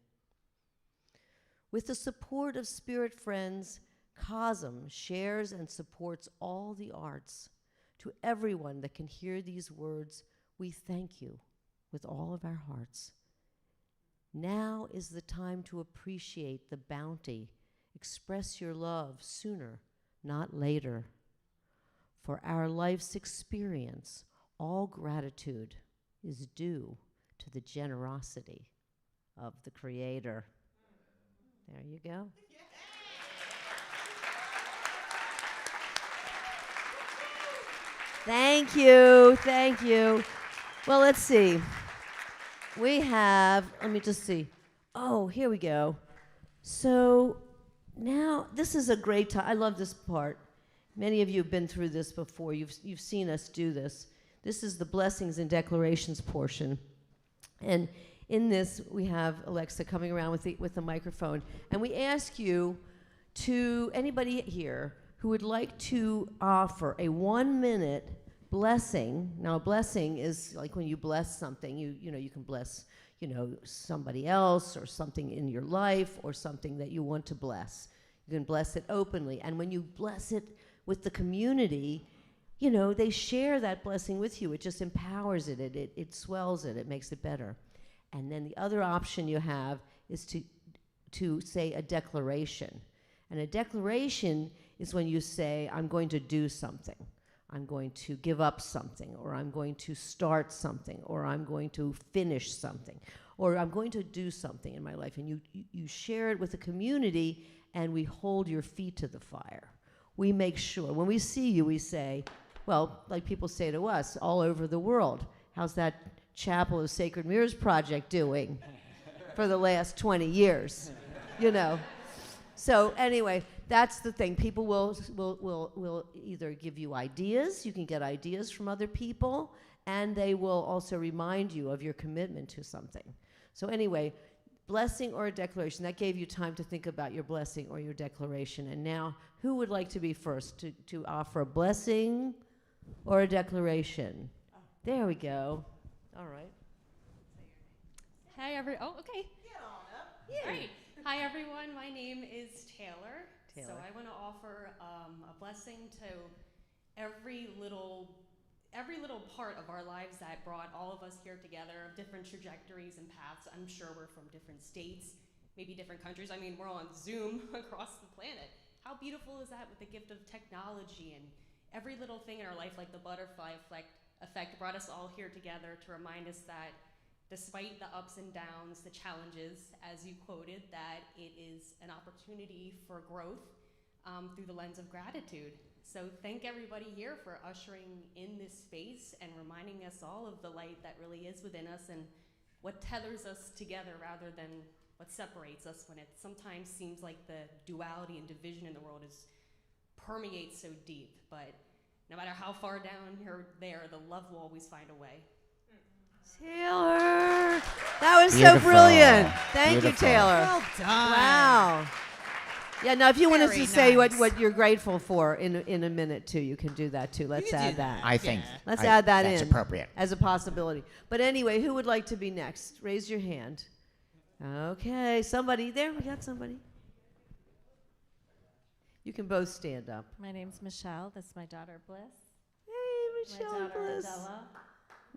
With the support of spirit friends, CoSM shares and supports all the arts. To everyone that can hear these words, we thank you with all of our hearts. Now is the time to appreciate the bounty. Express your love sooner, not later. For our life's experience, all gratitude is due to the generosity of the Creator. There you go. Thank you, thank you. Well, let's see. We have, let me just see. Oh, here we go. So now, this is a great time. I love this part. Many of you have been through this before. You've seen us do this. This is the blessings and declarations portion. And in this, we have Alexa coming around with the microphone. And we ask you to, anybody here who would like to offer a 1-minute blessing. Now, a blessing is like when you bless something, you can bless, somebody else or something in your life or something that you want to bless. You can bless it openly. And when you bless it with the community, they share that blessing with you. It just empowers it. It swells it. It makes it better. And then the other option you have is to say a declaration. And a declaration is when you say, I'm going to do something. I'm going to give up something, or I'm going to start something, or I'm going to finish something, or I'm going to do something in my life. And you share it with the community, and we hold your feet to the fire. We make sure, when we see you, we say, well, like people say to us all over the world, how's that Chapel of Sacred Mirrors project doing for the last 20 years? You know. So anyway, that's the thing. People will either give you ideas, you can get ideas from other people, and they will also remind you of your commitment to something. So anyway, blessing or a declaration, that gave you time to think about your blessing or your declaration. And now, who would like to be first to offer a blessing or a declaration? There we go. All right. Hi, oh, okay. Get on up. Yeah. Great. Hi, everyone. My name is Taylor. So I want to offer a blessing to every little part of our lives that brought all of us here together, of different trajectories and paths. I'm sure we're from different states, maybe different countries. I mean, we're on Zoom across the planet. How beautiful is that with the gift of technology, and every little thing in our life, like the butterfly effect brought us all here together to remind us that despite the ups and downs, the challenges, as you quoted, that it is an opportunity for growth through the lens of gratitude. So thank everybody here for ushering in this space and reminding us all of the light that really is within us and what tethers us together rather than what separates us, when it sometimes seems like the duality and division in the world permeates so deep. But no matter how far down or there, the love will always find a way. Taylor, that was Beautiful. so brilliant. Thank Beautiful. you, Taylor. Well done. Wow. Yeah, now if you want us to Very say nice. what you're grateful for in a minute too, you can do that too. Let's can do add that. I think Let's add that that's in appropriate. as a possibility. But anyway, who would like to be next? Raise your hand. Okay, somebody. There, we got somebody. You can both stand up. My name's Michelle. This is my daughter, Bliss. Hey, Michelle My daughter, Bliss. Adela,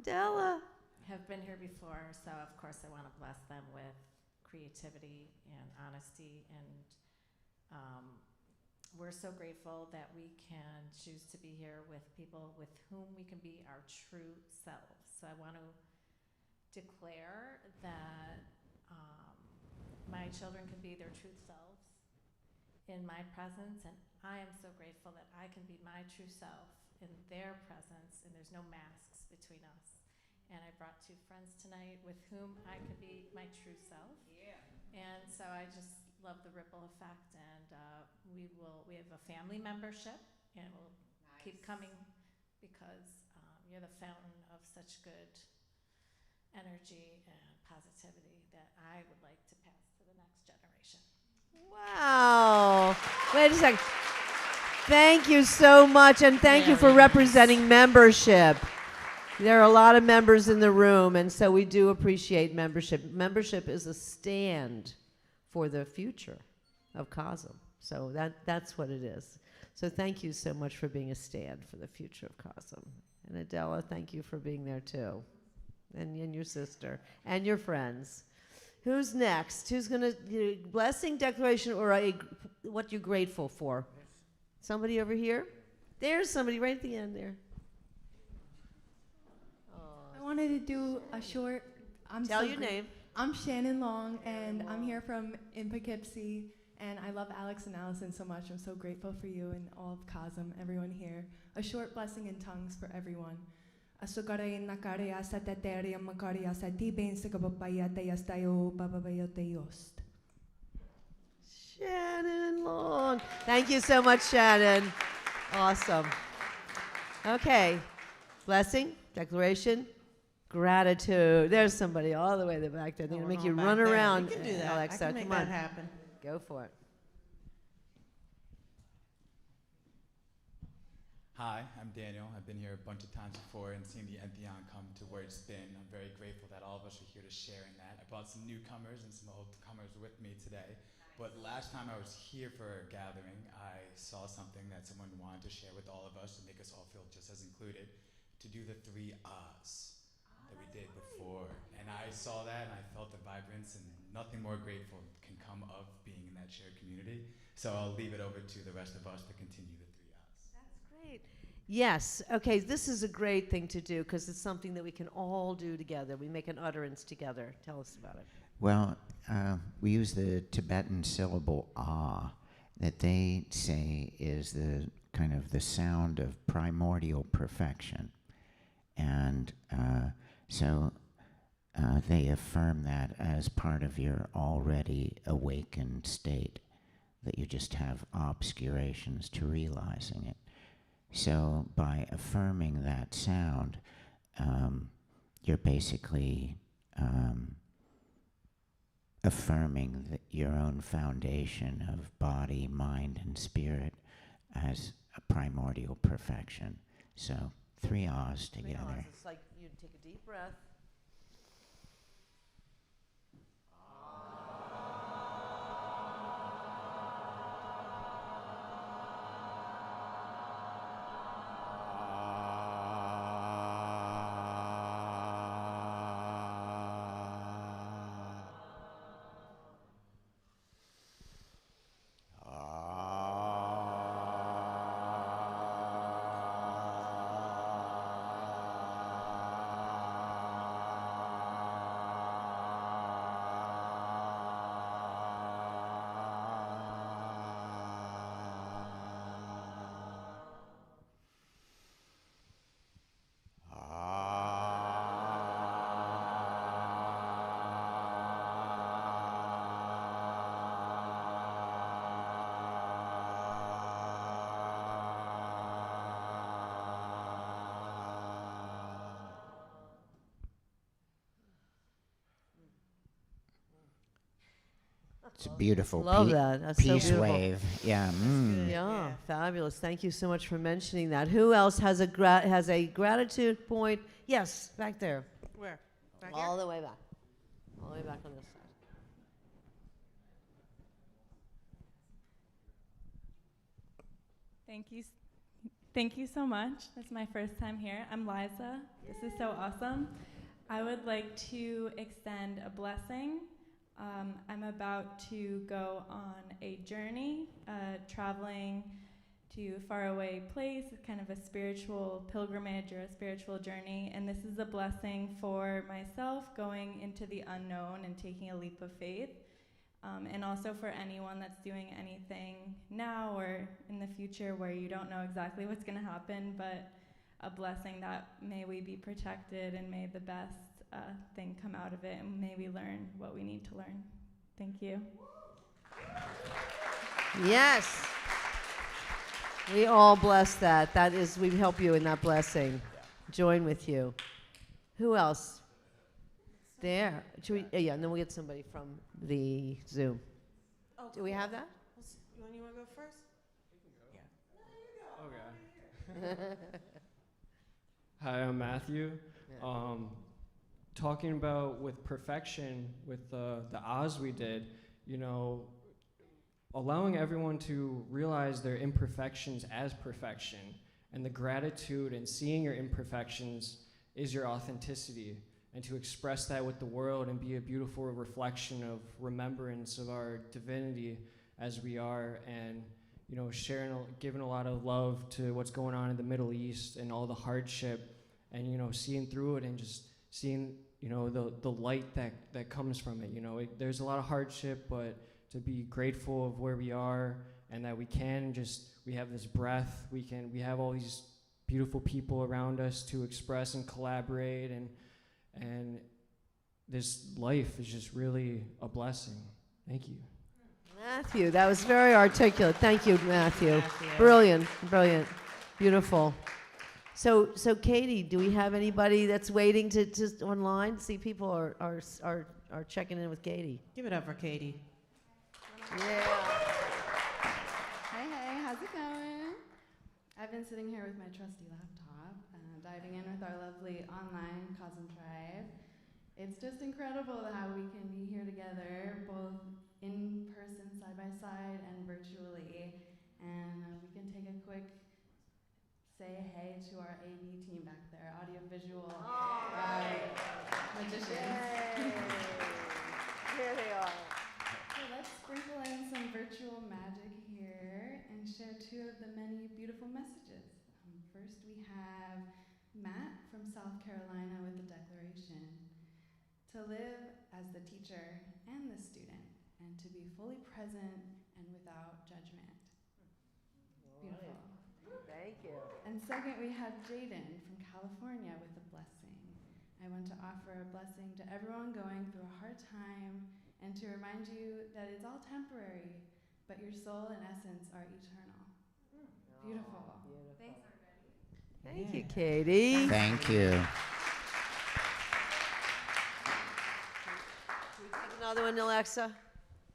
Della. have been here before, so of course I want to bless them with creativity and honesty. And we're so grateful that we can choose to be here with people with whom we can be our true selves. So I want to declare that my children can be their true selves in my presence, and I am so grateful that I can be my true self in their presence, and there's no masks between us. And I brought two friends tonight with whom I can be my true self. Yeah. And so I just love the ripple effect, and we have a family membership, and we'll keep coming because you're the fountain of such good energy and positivity that I would like to pass to the next generation. Wow. Wait a second. Thank you so much, and thank you for representing membership. There are a lot of members in the room, and so we do appreciate membership. Membership is a stand for the future of CoSM. So that's what it is. So thank you so much for being a stand for the future of CoSM. And Adela, thank you for being there too. And your sister, and your friends. Who's next? Who's going to blessing, declaration, or what you're grateful for? Somebody over here? There's somebody right at the end there. I wanted to do a short. Tell your name. I'm Shannon Long, and I'm here from in Poughkeepsie, and I love Alex and Allyson so much. I'm so grateful for you and all of CoSM, everyone here. A short blessing in tongues for everyone. Shannon Long. Thank you so much, Shannon. Awesome. Okay. Blessing, declaration, gratitude. There's somebody all the way back there. They're going to make you run around. We can do that. Alexa, I can make come on. that happen. Go for it. Hi, I'm Daniel. I've been here a bunch of times before and seen the Entheon come to where it's been. I'm very grateful that all of us are here to share in that. I brought some newcomers and some old comers with me today. But last time I was here for a gathering, I saw something that someone wanted to share with all of us to make us all feel just as included, to do the 3 ahs. that we did before. And I saw that and I felt the vibrance, and nothing more grateful can come of being in that shared community. So I'll leave it over to the rest of us to continue the 3 R's. That's great. Yes. Okay, this is a great thing to do because it's something that we can all do together. We make an utterance together. Tell us about it. Well, we use the Tibetan syllable ah, that they say is the kind of the sound of primordial perfection. And so they affirm that as part of your already awakened state, that you just have obscurations to realizing it. So by affirming that sound, you're basically affirming your own foundation of body, mind, and spirit as a primordial perfection. So 3 ahs together. 3 ahs. It's like you take a deep breath. It's a beautiful Love that. That's so peace beautiful. wave. Yeah. Yeah, fabulous. Thank you so much for mentioning that. Who else has a gratitude point? Yes, back there. Where? Back All the way back. All the way back on this side. Thank you so much. This is my first time here. I'm Liza. This is so awesome. I would like to extend a blessing. I'm about to go on a journey, traveling to a faraway place, kind of a spiritual pilgrimage or a spiritual journey. And this is a blessing for myself, going into the unknown and taking a leap of faith. And also for anyone that's doing anything now or in the future where you don't know exactly what's going to happen, but a blessing that may we be protected and may the best thing come out of it, and may we learn what we need to learn. Thank you. Yes. We all bless that. That is, we help you in that blessing. Join with you. Who else? There. Should we, yeah, and then we'll get somebody from the Zoom. Oh, Do we have that? You want to go first? Okay. Hi, I'm Matthew. Talking about with perfection, with the ahs we did, you know, allowing everyone to realize their imperfections as perfection, and the gratitude and seeing your imperfections is your authenticity, and to express that with the world and be a beautiful reflection of remembrance of our divinity as we are, and you know, giving a lot of love to what's going on in the Middle East and all the hardship, and you know, seeing through it and just seeing, you know, the light that comes from it. You know, there's a lot of hardship, but to be grateful of where we are, and that we have this breath, we have all these beautiful people around us to express and collaborate, and this life is just really a blessing. Thank you. Matthew, that was very articulate. Thank you, Matthew. Brilliant, brilliant, beautiful. So Katie, do we have anybody that's waiting to just online? See, people are checking in with Katie. Give it up for Katie. Yeah. Hey, how's it going? I've been sitting here with my trusty laptop, diving in with our lovely online CoSM tribe. It's just incredible how we can be here together, both in person, side by side, and virtually. And we can take a quick say hey to our AV team back there, audiovisual magicians. Here they are. So let's sprinkle in some virtual magic here and share two of the many beautiful messages. First, we have Matt from South Carolina with the declaration: to live as the teacher and the student, and to be fully present and without judgment. Beautiful. Thank you. And second, we have Jaden from California with a blessing. I want to offer a blessing to everyone going through a hard time and to remind you that it's all temporary, but your soul and essence are eternal. Beautiful. Thanks, everybody. Thank you, Katie. Thank you. Can we take another one, Alexa?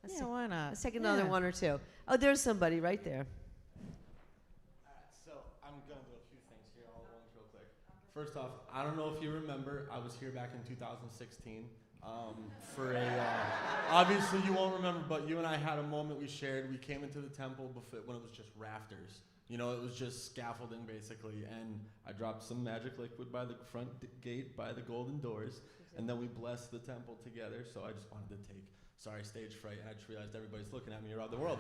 Yeah, why not? Let's take another Yeah. one or two. Oh, there's somebody right there. So I'm going to do a few things here all at once real quick. First off, I don't know if you remember, I was here back in 2016 for obviously you won't remember, but you and I had a moment we shared. We came into the temple when it was just rafters. You know, it was just scaffolding basically, and I dropped some magic liquid by the front gate by the golden doors, and then we blessed the temple together. So I just wanted to sorry, stage fright, I just realized everybody's looking at me around the world.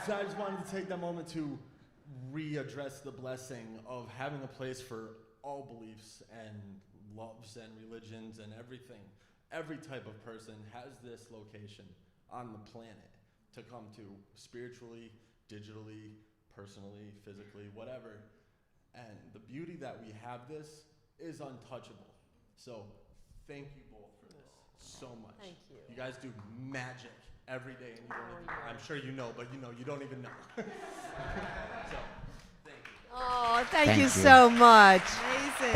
So I just wanted to take that moment to readdress the blessing of having a place for all beliefs and loves and religions and everything. Every type of person has this location on the planet to come to spiritually, digitally, personally, physically, whatever. And the beauty that we have this is untouchable. So thank you both for this so much. Thank you. You guys do magic every day, and you don't even, I'm sure you know, but you don't even know. So, thank you. Oh, thank you you. so much. Amazing.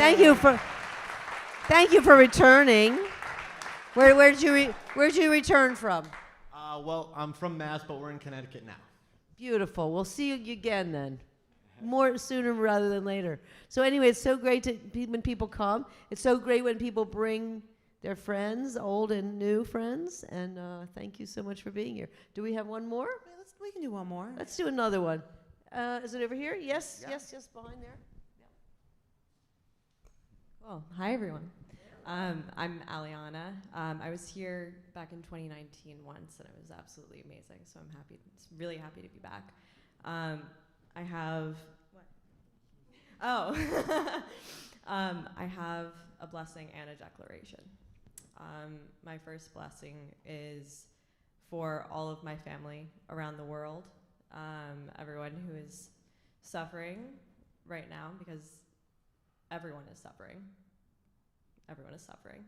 Thank you for returning. Where did you return from? Well, I'm from Mass, but we're in Connecticut now. Beautiful. We'll see you again then. More sooner rather than later. So anyway, it's so great when people come. It's so great when people bring their friends, old and new friends. And thank you so much for being here. Do we have one more? We can do one more. Let's do another one. Is it over here? Yes, yes, behind there. Well, hi everyone. I'm Aliana. I was here back in 2019 once, and it was absolutely amazing. So I'm really happy to be back. I have what? Oh, I have a blessing and a declaration. My first blessing is for all of my family around the world, everyone who is suffering right now, because everyone is suffering. Everyone is suffering.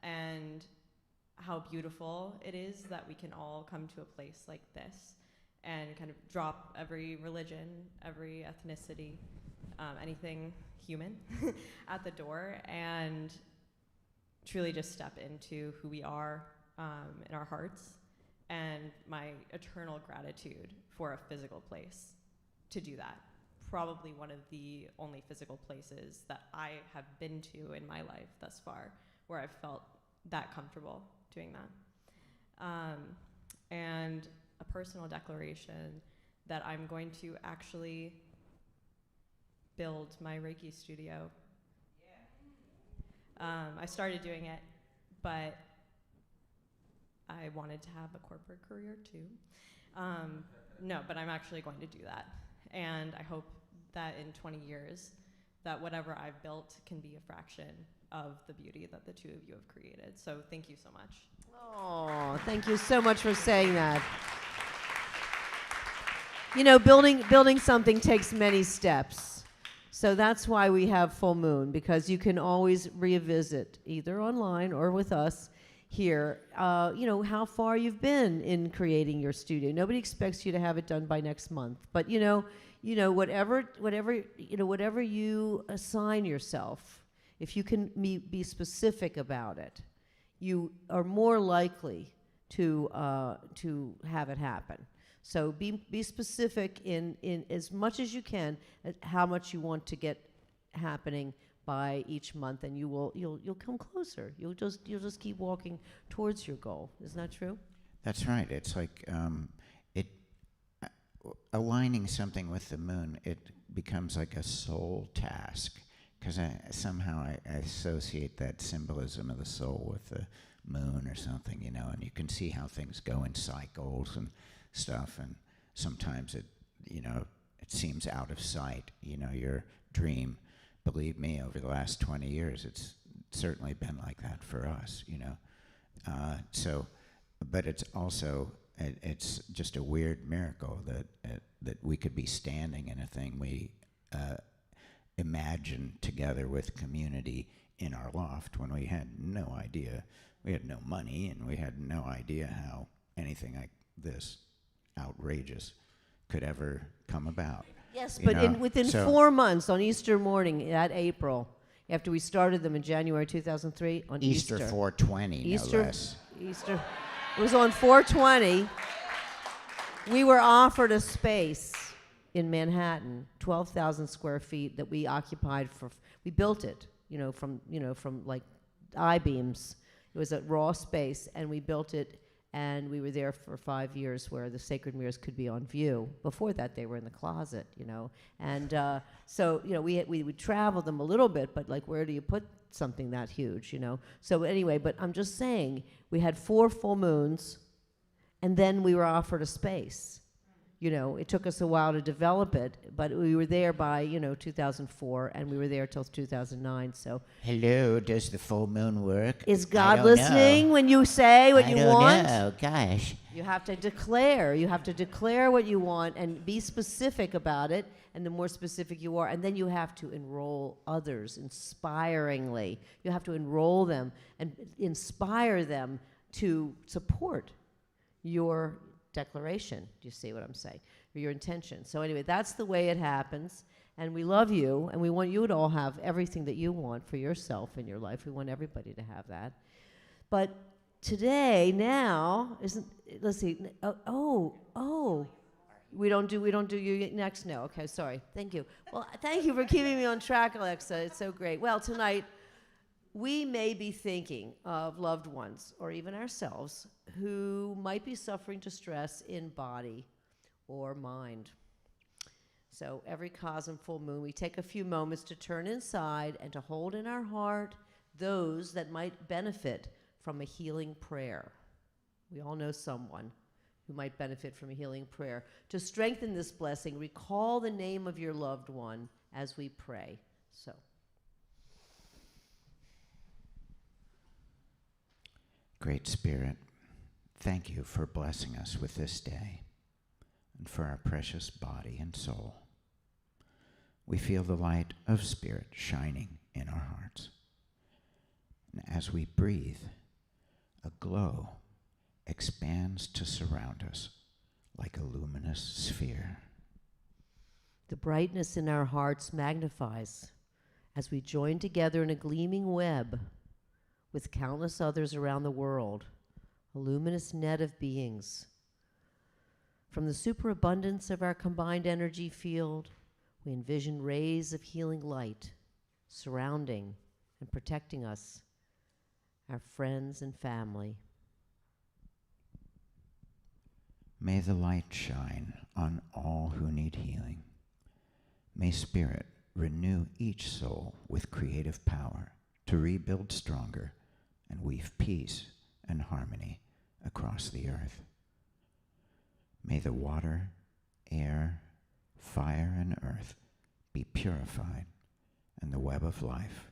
And how beautiful it is that we can all come to a place like this and kind of drop every religion, every ethnicity, anything human at the door, and truly just step into who we are in our hearts, and my eternal gratitude for a physical place to do that. Probably one of the only physical places that I have been to in my life thus far where I've felt that comfortable doing that. And a personal declaration that I'm going to actually build my Reiki studio. I started doing it, but I wanted to have a corporate career too. No, but I'm actually going to do that. And I hope that in 20 years, that whatever I've built can be a fraction of the beauty that the two of you have created. So thank you so much. Oh, thank you so much for saying that. You know, building something takes many steps. So that's why we have Full Moon, because you can always revisit, either online or with us here, how far you've been in creating your studio. Nobody expects you to have it done by next month, but whatever you assign yourself, if you can be specific about it, you are more likely to have it happen. So be specific in as much as you can at how much you want to get happening by each month, and you'll come closer. You'll just keep walking towards your goal. Isn't that true? That's right. It's like aligning something with the moon, it becomes like a soul task, because somehow I associate that symbolism of the soul with the moon or something, you know, and you can see how things go in cycles and stuff, and sometimes it, you know, it seems out of sight, you know, your dream. Believe me, over the last 20 years, it's certainly been like that for us, you know. But it's also, it's just a weird miracle that we could be standing in a thing we imagined together with community in our loft when we had no idea. We had no money, and we had no idea how anything like this outrageous could ever come about. Yes, you but know? within 4 months, on Easter morning, that April, after we started them in January 2003, on Easter 420, Easter, no less. Easter, it was on 420. We were offered a space in Manhattan, 12,000 square feet, that we occupied we built it, from like I-beams. It was a raw space, and we built it, and we were there for 5 years where the sacred mirrors could be on view. Before that, they were in the closet, And so, we would travel them a little bit, but like, where do you put something that huge, So anyway, but I'm just saying, we had 4 full moons, and then we were offered a space. It took us a while to develop it, but we were there by, 2004, and we were there till 2009, so. Hello, does the full moon work? Is God listening when you say what you want? I don't know, gosh. You have to declare. You have to declare what you want and be specific about it, and the more specific you are, and then you have to enroll others inspiringly. You have to enroll them and inspire them to support your declaration. Do you see what I'm saying? Or your intention. So anyway, that's the way it happens, and we love you, and we want you to all have everything that you want for yourself in your life. We want everybody to have that. But today, now, let's see. We don't do you next? No. Okay, sorry. Thank you. Well, thank you for keeping me on track, Alexa. It's so great. Well, tonight, we may be thinking of loved ones, or even ourselves, who might be suffering distress in body or mind. So every CoSM full moon, we take a few moments to turn inside and to hold in our heart those that might benefit from a healing prayer. We all know someone who might benefit from a healing prayer. To strengthen this blessing, recall the name of your loved one as we pray. So. Great Spirit, thank you for blessing us with this day and for our precious body and soul. We feel the light of Spirit shining in our hearts. And as we breathe, a glow expands to surround us like a luminous sphere. The brightness in our hearts magnifies as we join together in a gleaming web with countless others around the world, a luminous net of beings. From the superabundance of our combined energy field, we envision rays of healing light surrounding and protecting us, our friends and family. May the light shine on all who need healing. May Spirit renew each soul with creative power to rebuild stronger and weave peace and harmony across the earth. May the water, air, fire, and earth be purified, and the web of life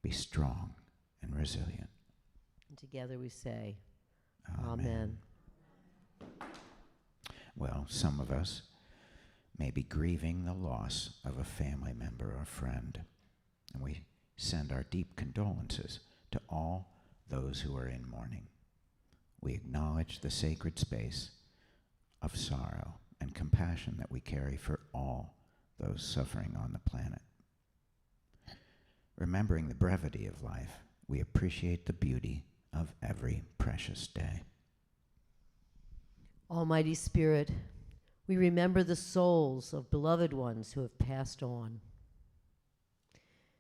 be strong and resilient. And together we say, Amen. Well, some of us may be grieving the loss of a family member or friend, and we send our deep condolences to all those who are in mourning. We acknowledge the sacred space of sorrow and compassion that we carry for all those suffering on the planet. Remembering the brevity of life, we appreciate the beauty of every precious day. Almighty Spirit, we remember the souls of beloved ones who have passed on.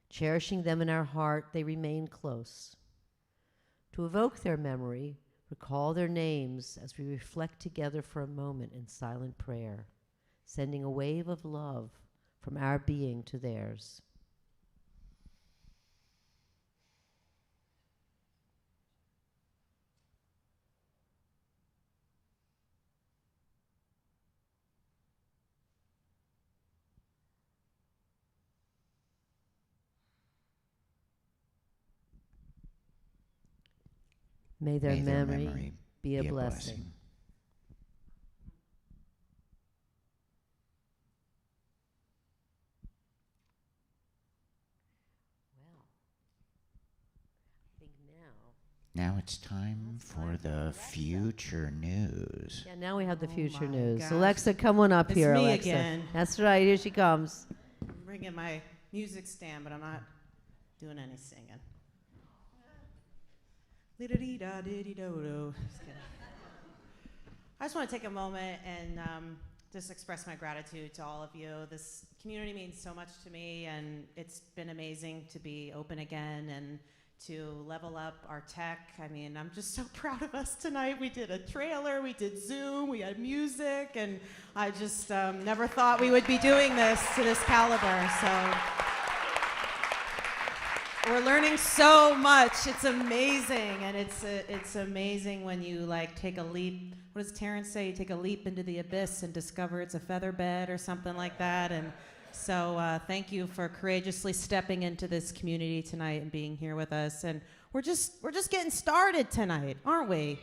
Cherishing them in our heart, they remain close. To evoke their memory, recall their names as we reflect together for a moment in silent prayer. sending a wave of love from our being to theirs. May their memory be a blessing. Well, I think Now it's time for the future news. Yeah, now we have the future my news. gosh. Alexa, come on up It's here, me Alexa. again. That's right, here she comes. I'm bringing my music stand, but I'm not doing any singing. Li-da-dee-da-dee-dee-do-do. Just kidding. I just want to take a moment and just express my gratitude to all of you. This community means so much to me, and it's been amazing to be open again and to level up our tech. I mean, I'm just so proud of us tonight. We did a trailer, we did Zoom, we had music, and I just never thought we would be doing this to this caliber. So we're learning so much. It's amazing, and it's amazing when you like take a leap. What does Terrence say? You take a leap into the abyss and discover it's a feather bed or something like that. And so thank you for courageously stepping into this community tonight and being here with us. And we're just getting started tonight, aren't we?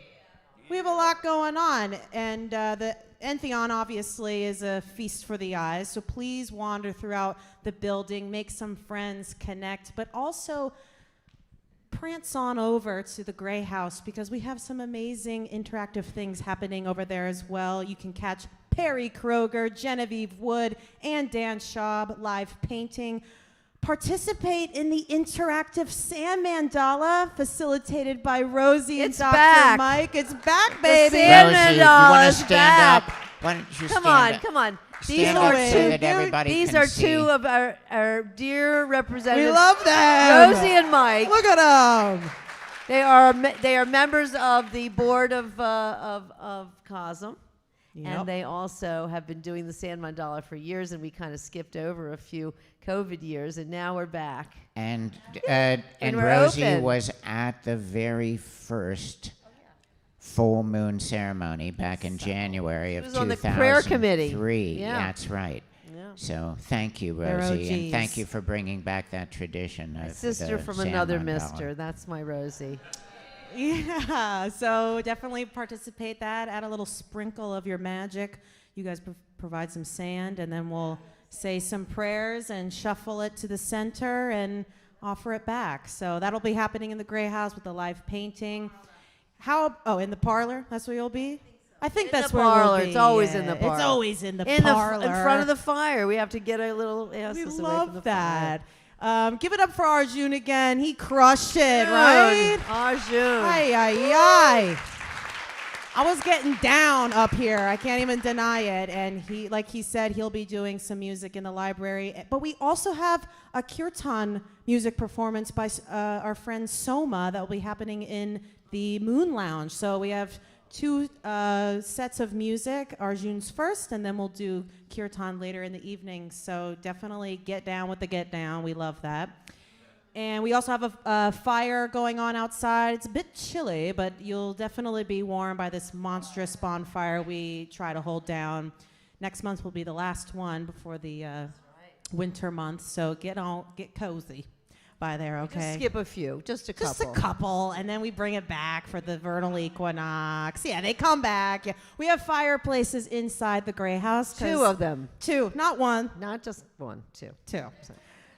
We have a lot going on, and the Entheon obviously is a feast for the eyes, so please wander throughout the building, make some friends, connect, but also prance on over to the Grey House because we have some amazing interactive things happening over there as well. You can catch Perry Kroger, Genevieve Wood, and Dan Schaub live painting. Participate in the interactive sand mandala facilitated by Rosie and Dr. back. Mike. It's back, baby. The sand Rosie, you mandala want to is stand back. up? Why don't you Come stand on, up? come on. Stand up so that everybody These can are see. two of our dear representatives. We love them. Rosie and Mike. Look at them. They are members of the board of CoSM. Yep. And they also have been doing the Sand Mandala for years, and we kind of skipped over a few COVID years, and now we're back. And And we're Rosie open. was at the very first full moon ceremony back in January of was 2003. on the prayer committee. Yeah. That's right. Yeah. So thank you, They're Rosie, and OGs. thank you for bringing back that tradition. My of sister the from Sand another Mandala. mister. That's my Rosie. Yeah, so definitely participate that. Add a little sprinkle of your magic. You guys provide some sand, and then we'll say some prayers and shuffle it to the center and offer it back. So that'll be happening in the Grey House with the live painting. In the parlor? That's where you'll be? I think In that's the where parlor. we'll be. It's always in the yeah. parlor. It's always in the in parlor. in front of the fire. We have to get a little. We away from love the that. Fire. Give it up for Arjun again. He crushed it, Dude, right? Arjun. Ay, ay, ay. I was getting down up here. I can't even deny it. And he, like he said, he'll be doing some music in the library. But we also have a kirtan music performance by our friend Soma that will be happening in the Moon Lounge. So we have two sets of music, Arjun's first, and then we'll do kirtan later in the evening. So definitely get down with the get down. We love that. And we also have a fire going on outside. It's a bit chilly, but you'll definitely be warm by this monstrous bonfire we try to hold down. Next month will be the last one before the winter months, so get cozy by there, okay? Just skip a few, just a couple. Just a couple, and then we bring it back for the vernal equinox. Yeah, they come back. Yeah. We have fireplaces inside the Grey House. Two of them. Two, not one. Not just one, two. Two.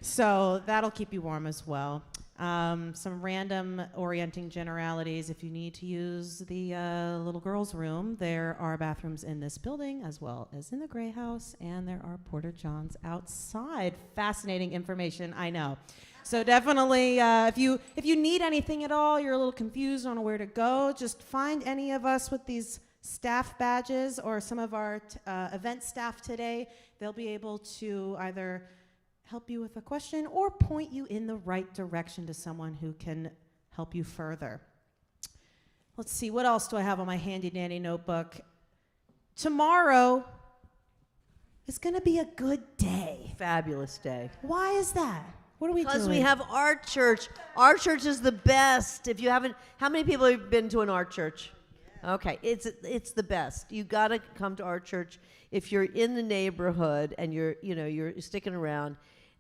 So that'll keep you warm as well. Some random orienting generalities. If you need to use the little girls' room, there are bathrooms in this building as well as in the Grey House, and there are porta johns outside. Fascinating information, I know. So definitely, if you need anything at all, you're a little confused on where to go, just find any of us with these staff badges or some of our event staff today. They'll be able to either help you with a question or point you in the right direction to someone who can help you further. Let's see, what else do I have on my handy dandy notebook? Tomorrow is going to be a good day. Fabulous day. Why is that? What are we doing? Because we have art church. Art church is the best. If you haven't, how many people have been to an art church? Okay, it's the best. You got to come to art church if you're in the neighborhood and you're sticking around.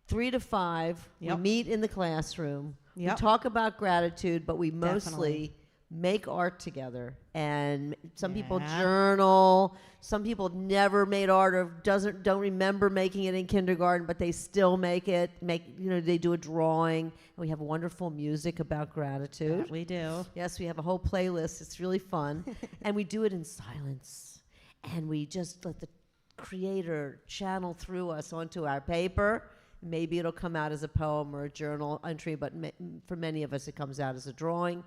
3 to 5, we meet in the classroom. We talk about gratitude, but we mostly make art together. And some people journal. Some people never made art or don't remember making it in kindergarten, but they still make it. They do a drawing. And we have wonderful music about gratitude. That we do. Yes, we have a whole playlist. It's really fun. And we do it in silence. And we just let the Creator channel through us onto our paper. Maybe it'll come out as a poem or a journal entry, but for many of us it comes out as a drawing.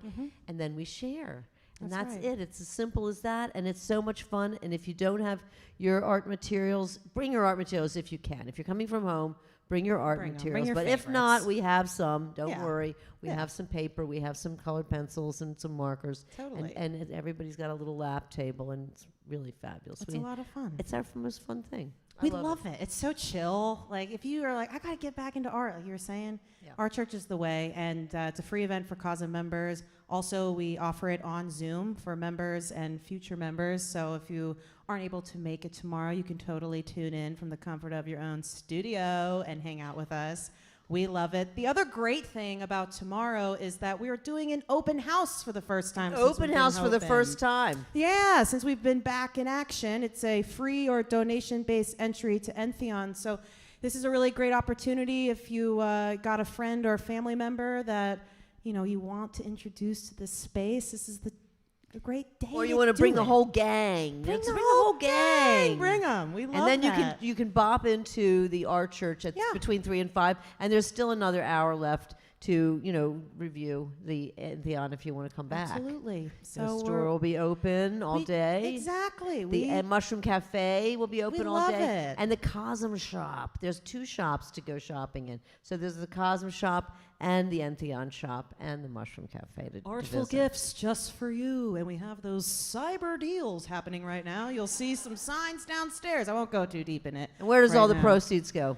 And then we share. And that's it. It's as simple as that, and it's so much fun. And if you don't have your art materials, bring your art materials if you can. If you're coming from home, bring your art materials. Bring your but favorites. If not, we have some. Don't worry. We have some paper. We have some colored pencils and some markers. Totally. And everybody's got a little lap table, and it's really fabulous. It's a lot of fun. It's our most fun thing. We love it. It's so chill. Like, if you are like, I got to get back into art, like you were saying, Art Church is the way. And it's a free event for CoSM members. Also, we offer it on Zoom for members and future members. So if you aren't able to make it tomorrow, you can totally tune in from the comfort of your own studio and hang out with us. We love it. The other great thing about tomorrow is that we are doing an open house for the first time. Open house for the first time. Yeah, since we've been back in action. It's a free or donation-based entry to Entheon. So this is a really great opportunity if you got a friend or a family member that you want to introduce to this space. This is a great day. Or you want to bring the whole gang. Bring the whole gang. Bring them. We love and then that. you can bop into the art church at between 3 and 5, and there's still another hour left to review the Entheon if you want to come back. Absolutely. The store will be open all day. Exactly. The Mushroom Cafe will be open all day. It. And the CoSM shop. There's 2 shops to go shopping in. So there's the CoSM shop and the Entheon shop and the Mushroom Cafe to Artful visit. gifts just for you. And we have those cyber deals happening right now. You'll see some signs downstairs. I won't go too deep in it. And where does all the proceeds go?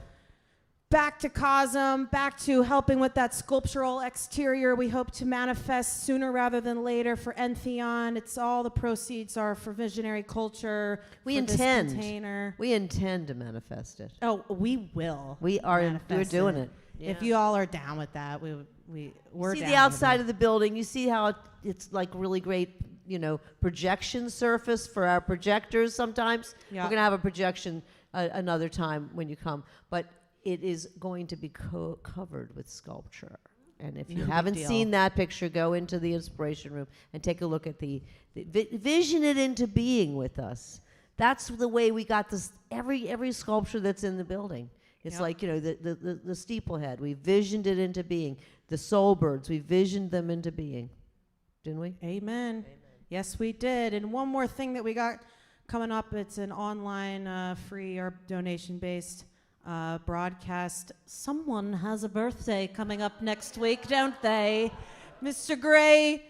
Back to CoSM, back to helping with that sculptural exterior we hope to manifest sooner rather than later for Entheon. It's all the proceeds are for visionary culture. We intend to manifest it. Oh, we will. We're doing it. If you all are down with that, we're see down the outside of the building. You see how it's like really great, projection surface for our projectors sometimes. Yeah. We're going to have a projection another time when you come. But it is going to be covered with sculpture. And if you haven't seen that picture, go into the inspiration room and take a look at vision it into being with us. That's the way we got this, every sculpture that's in the building. It's like, the steeplehead, we visioned it into being. The soul birds, we visioned them into being. Didn't we? Amen. Yes, we did. And one more thing that we got coming up, it's an online free or donation-based broadcast. Someone has a birthday coming up next week, don't they? Mr. Grey,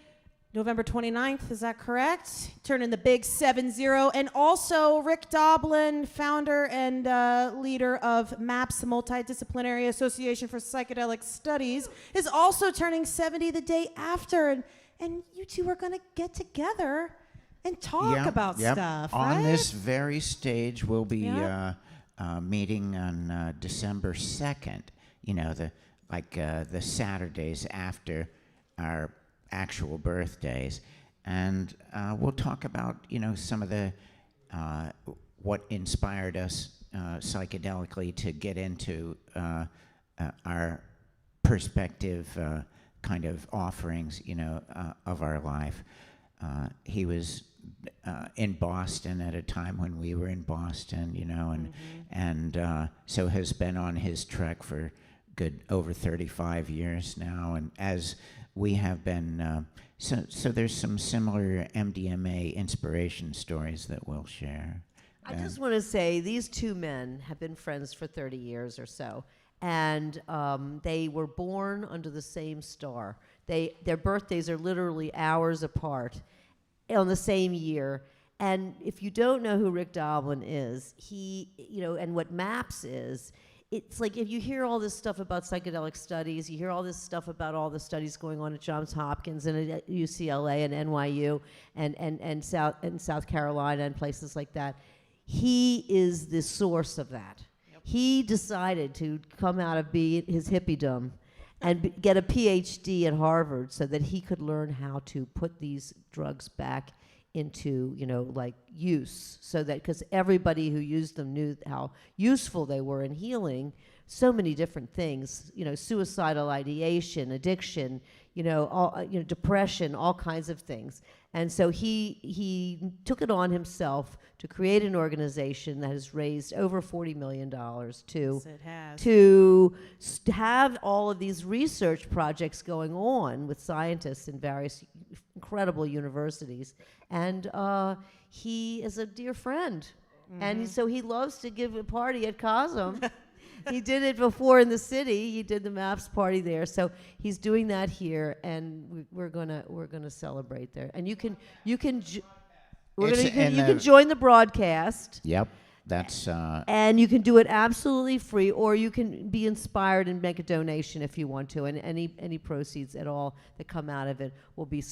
November 29th, is that correct? Turning the big 7-0. And also Rick Doblin, founder and leader of MAPS, the Multidisciplinary Association for Psychedelic Studies, is also turning 70 the day after. And you two are going to get together and talk about stuff, On right? this very stage, we'll be meeting on December 2nd, the Saturdays after our actual birthdays. And we'll talk about, some of the, what inspired us psychedelically to get into our perspective kind of offerings, of our life. He was in Boston at a time when we were in Boston, and so has been on his trek for good over 35 years now, and as we have been, so there's some similar MDMA inspiration stories that we'll share. I just want to say these 2 men have been friends for 30 years or so, and they were born under the same star. Their birthdays are literally hours apart on the same year, And if you don't know who Rick Doblin is, he, and what MAPS is, it's like if you hear all this stuff about psychedelic studies, you hear all this stuff about all the studies going on at Johns Hopkins and at UCLA and NYU and South Carolina and places like that. He is the source of that. Yep. He decided to come out of his hippiedom and get a PhD at Harvard so that he could learn how to put these drugs back into, use, so that, because everybody who used them knew how useful they were in healing so many different things, suicidal ideation, addiction, depression, all kinds of things. And so he took it on himself to create an organization that has raised over $40 million to have all of these research projects going on with scientists in various incredible universities. And he is a dear friend. Mm-hmm. And so he loves to give a party at CoSM. He did it before in the city. He did the MAPS party there. So he's doing that here, and we're gonna celebrate there. And you can join the broadcast. Yep, that's. And you can do it absolutely free, or you can be inspired and make a donation if you want to. And any proceeds at all that come out of it will be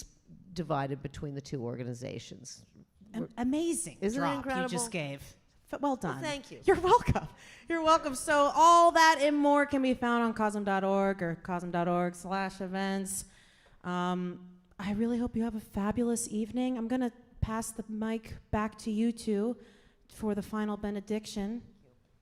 divided between the two organizations. Amazing. Isn't drop it incredible? You just gave. Well done. Well, thank you. You're welcome. You're welcome. So all that and more can be found on CoSM.org or CoSM.org/events. I really hope you have a fabulous evening. I'm going to pass the mic back to you two for the final benediction.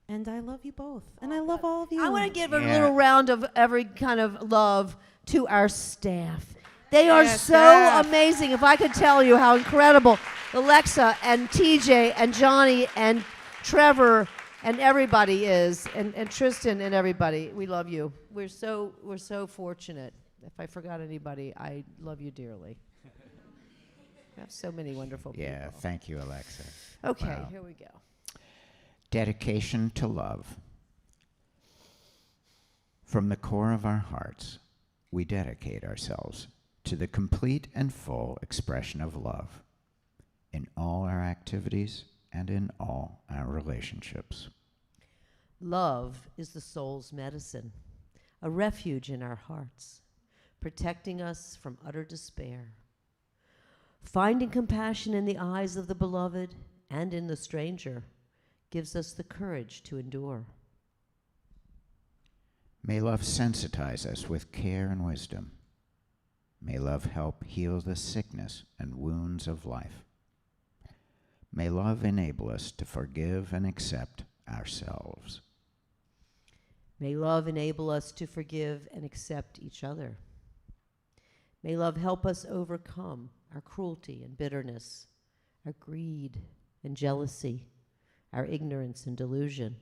And I love you both. And I love all of you. I want to give a little round of every kind of love to our staff. They are so amazing. If I could tell you how incredible Alexa and TJ and Johnny and Trevor and everybody is, and Tristan and everybody, we love you. We're so fortunate. If I forgot anybody, I love you dearly. We have so many wonderful people. Yeah, thank you, Alexa. Okay, Wow. Here we go. Dedication to love. From the core of our hearts, we dedicate ourselves to the complete and full expression of love in all our activities and in all our relationships. Love is the soul's medicine, a refuge in our hearts, protecting us from utter despair. Finding compassion in the eyes of the beloved and in the stranger gives us the courage to endure. May love sensitize us with care and wisdom. May love help heal the sickness and wounds of life. May love enable us to forgive and accept ourselves. May love enable us to forgive and accept each other. May love help us overcome our cruelty and bitterness, our greed and jealousy, our ignorance and delusion.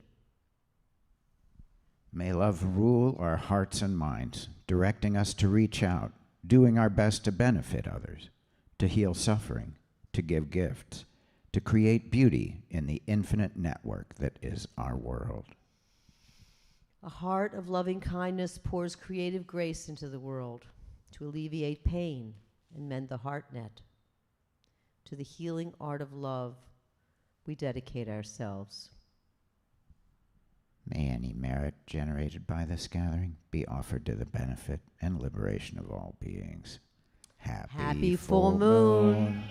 May love rule our hearts and minds, directing us to reach out, doing our best to benefit others, to heal suffering, to give gifts, to create beauty in the infinite network that is our world. A heart of loving kindness pours creative grace into the world to alleviate pain and mend the heart net. To the healing art of love, we dedicate ourselves. May any merit generated by this gathering be offered to the benefit and liberation of all beings. Happy full moon.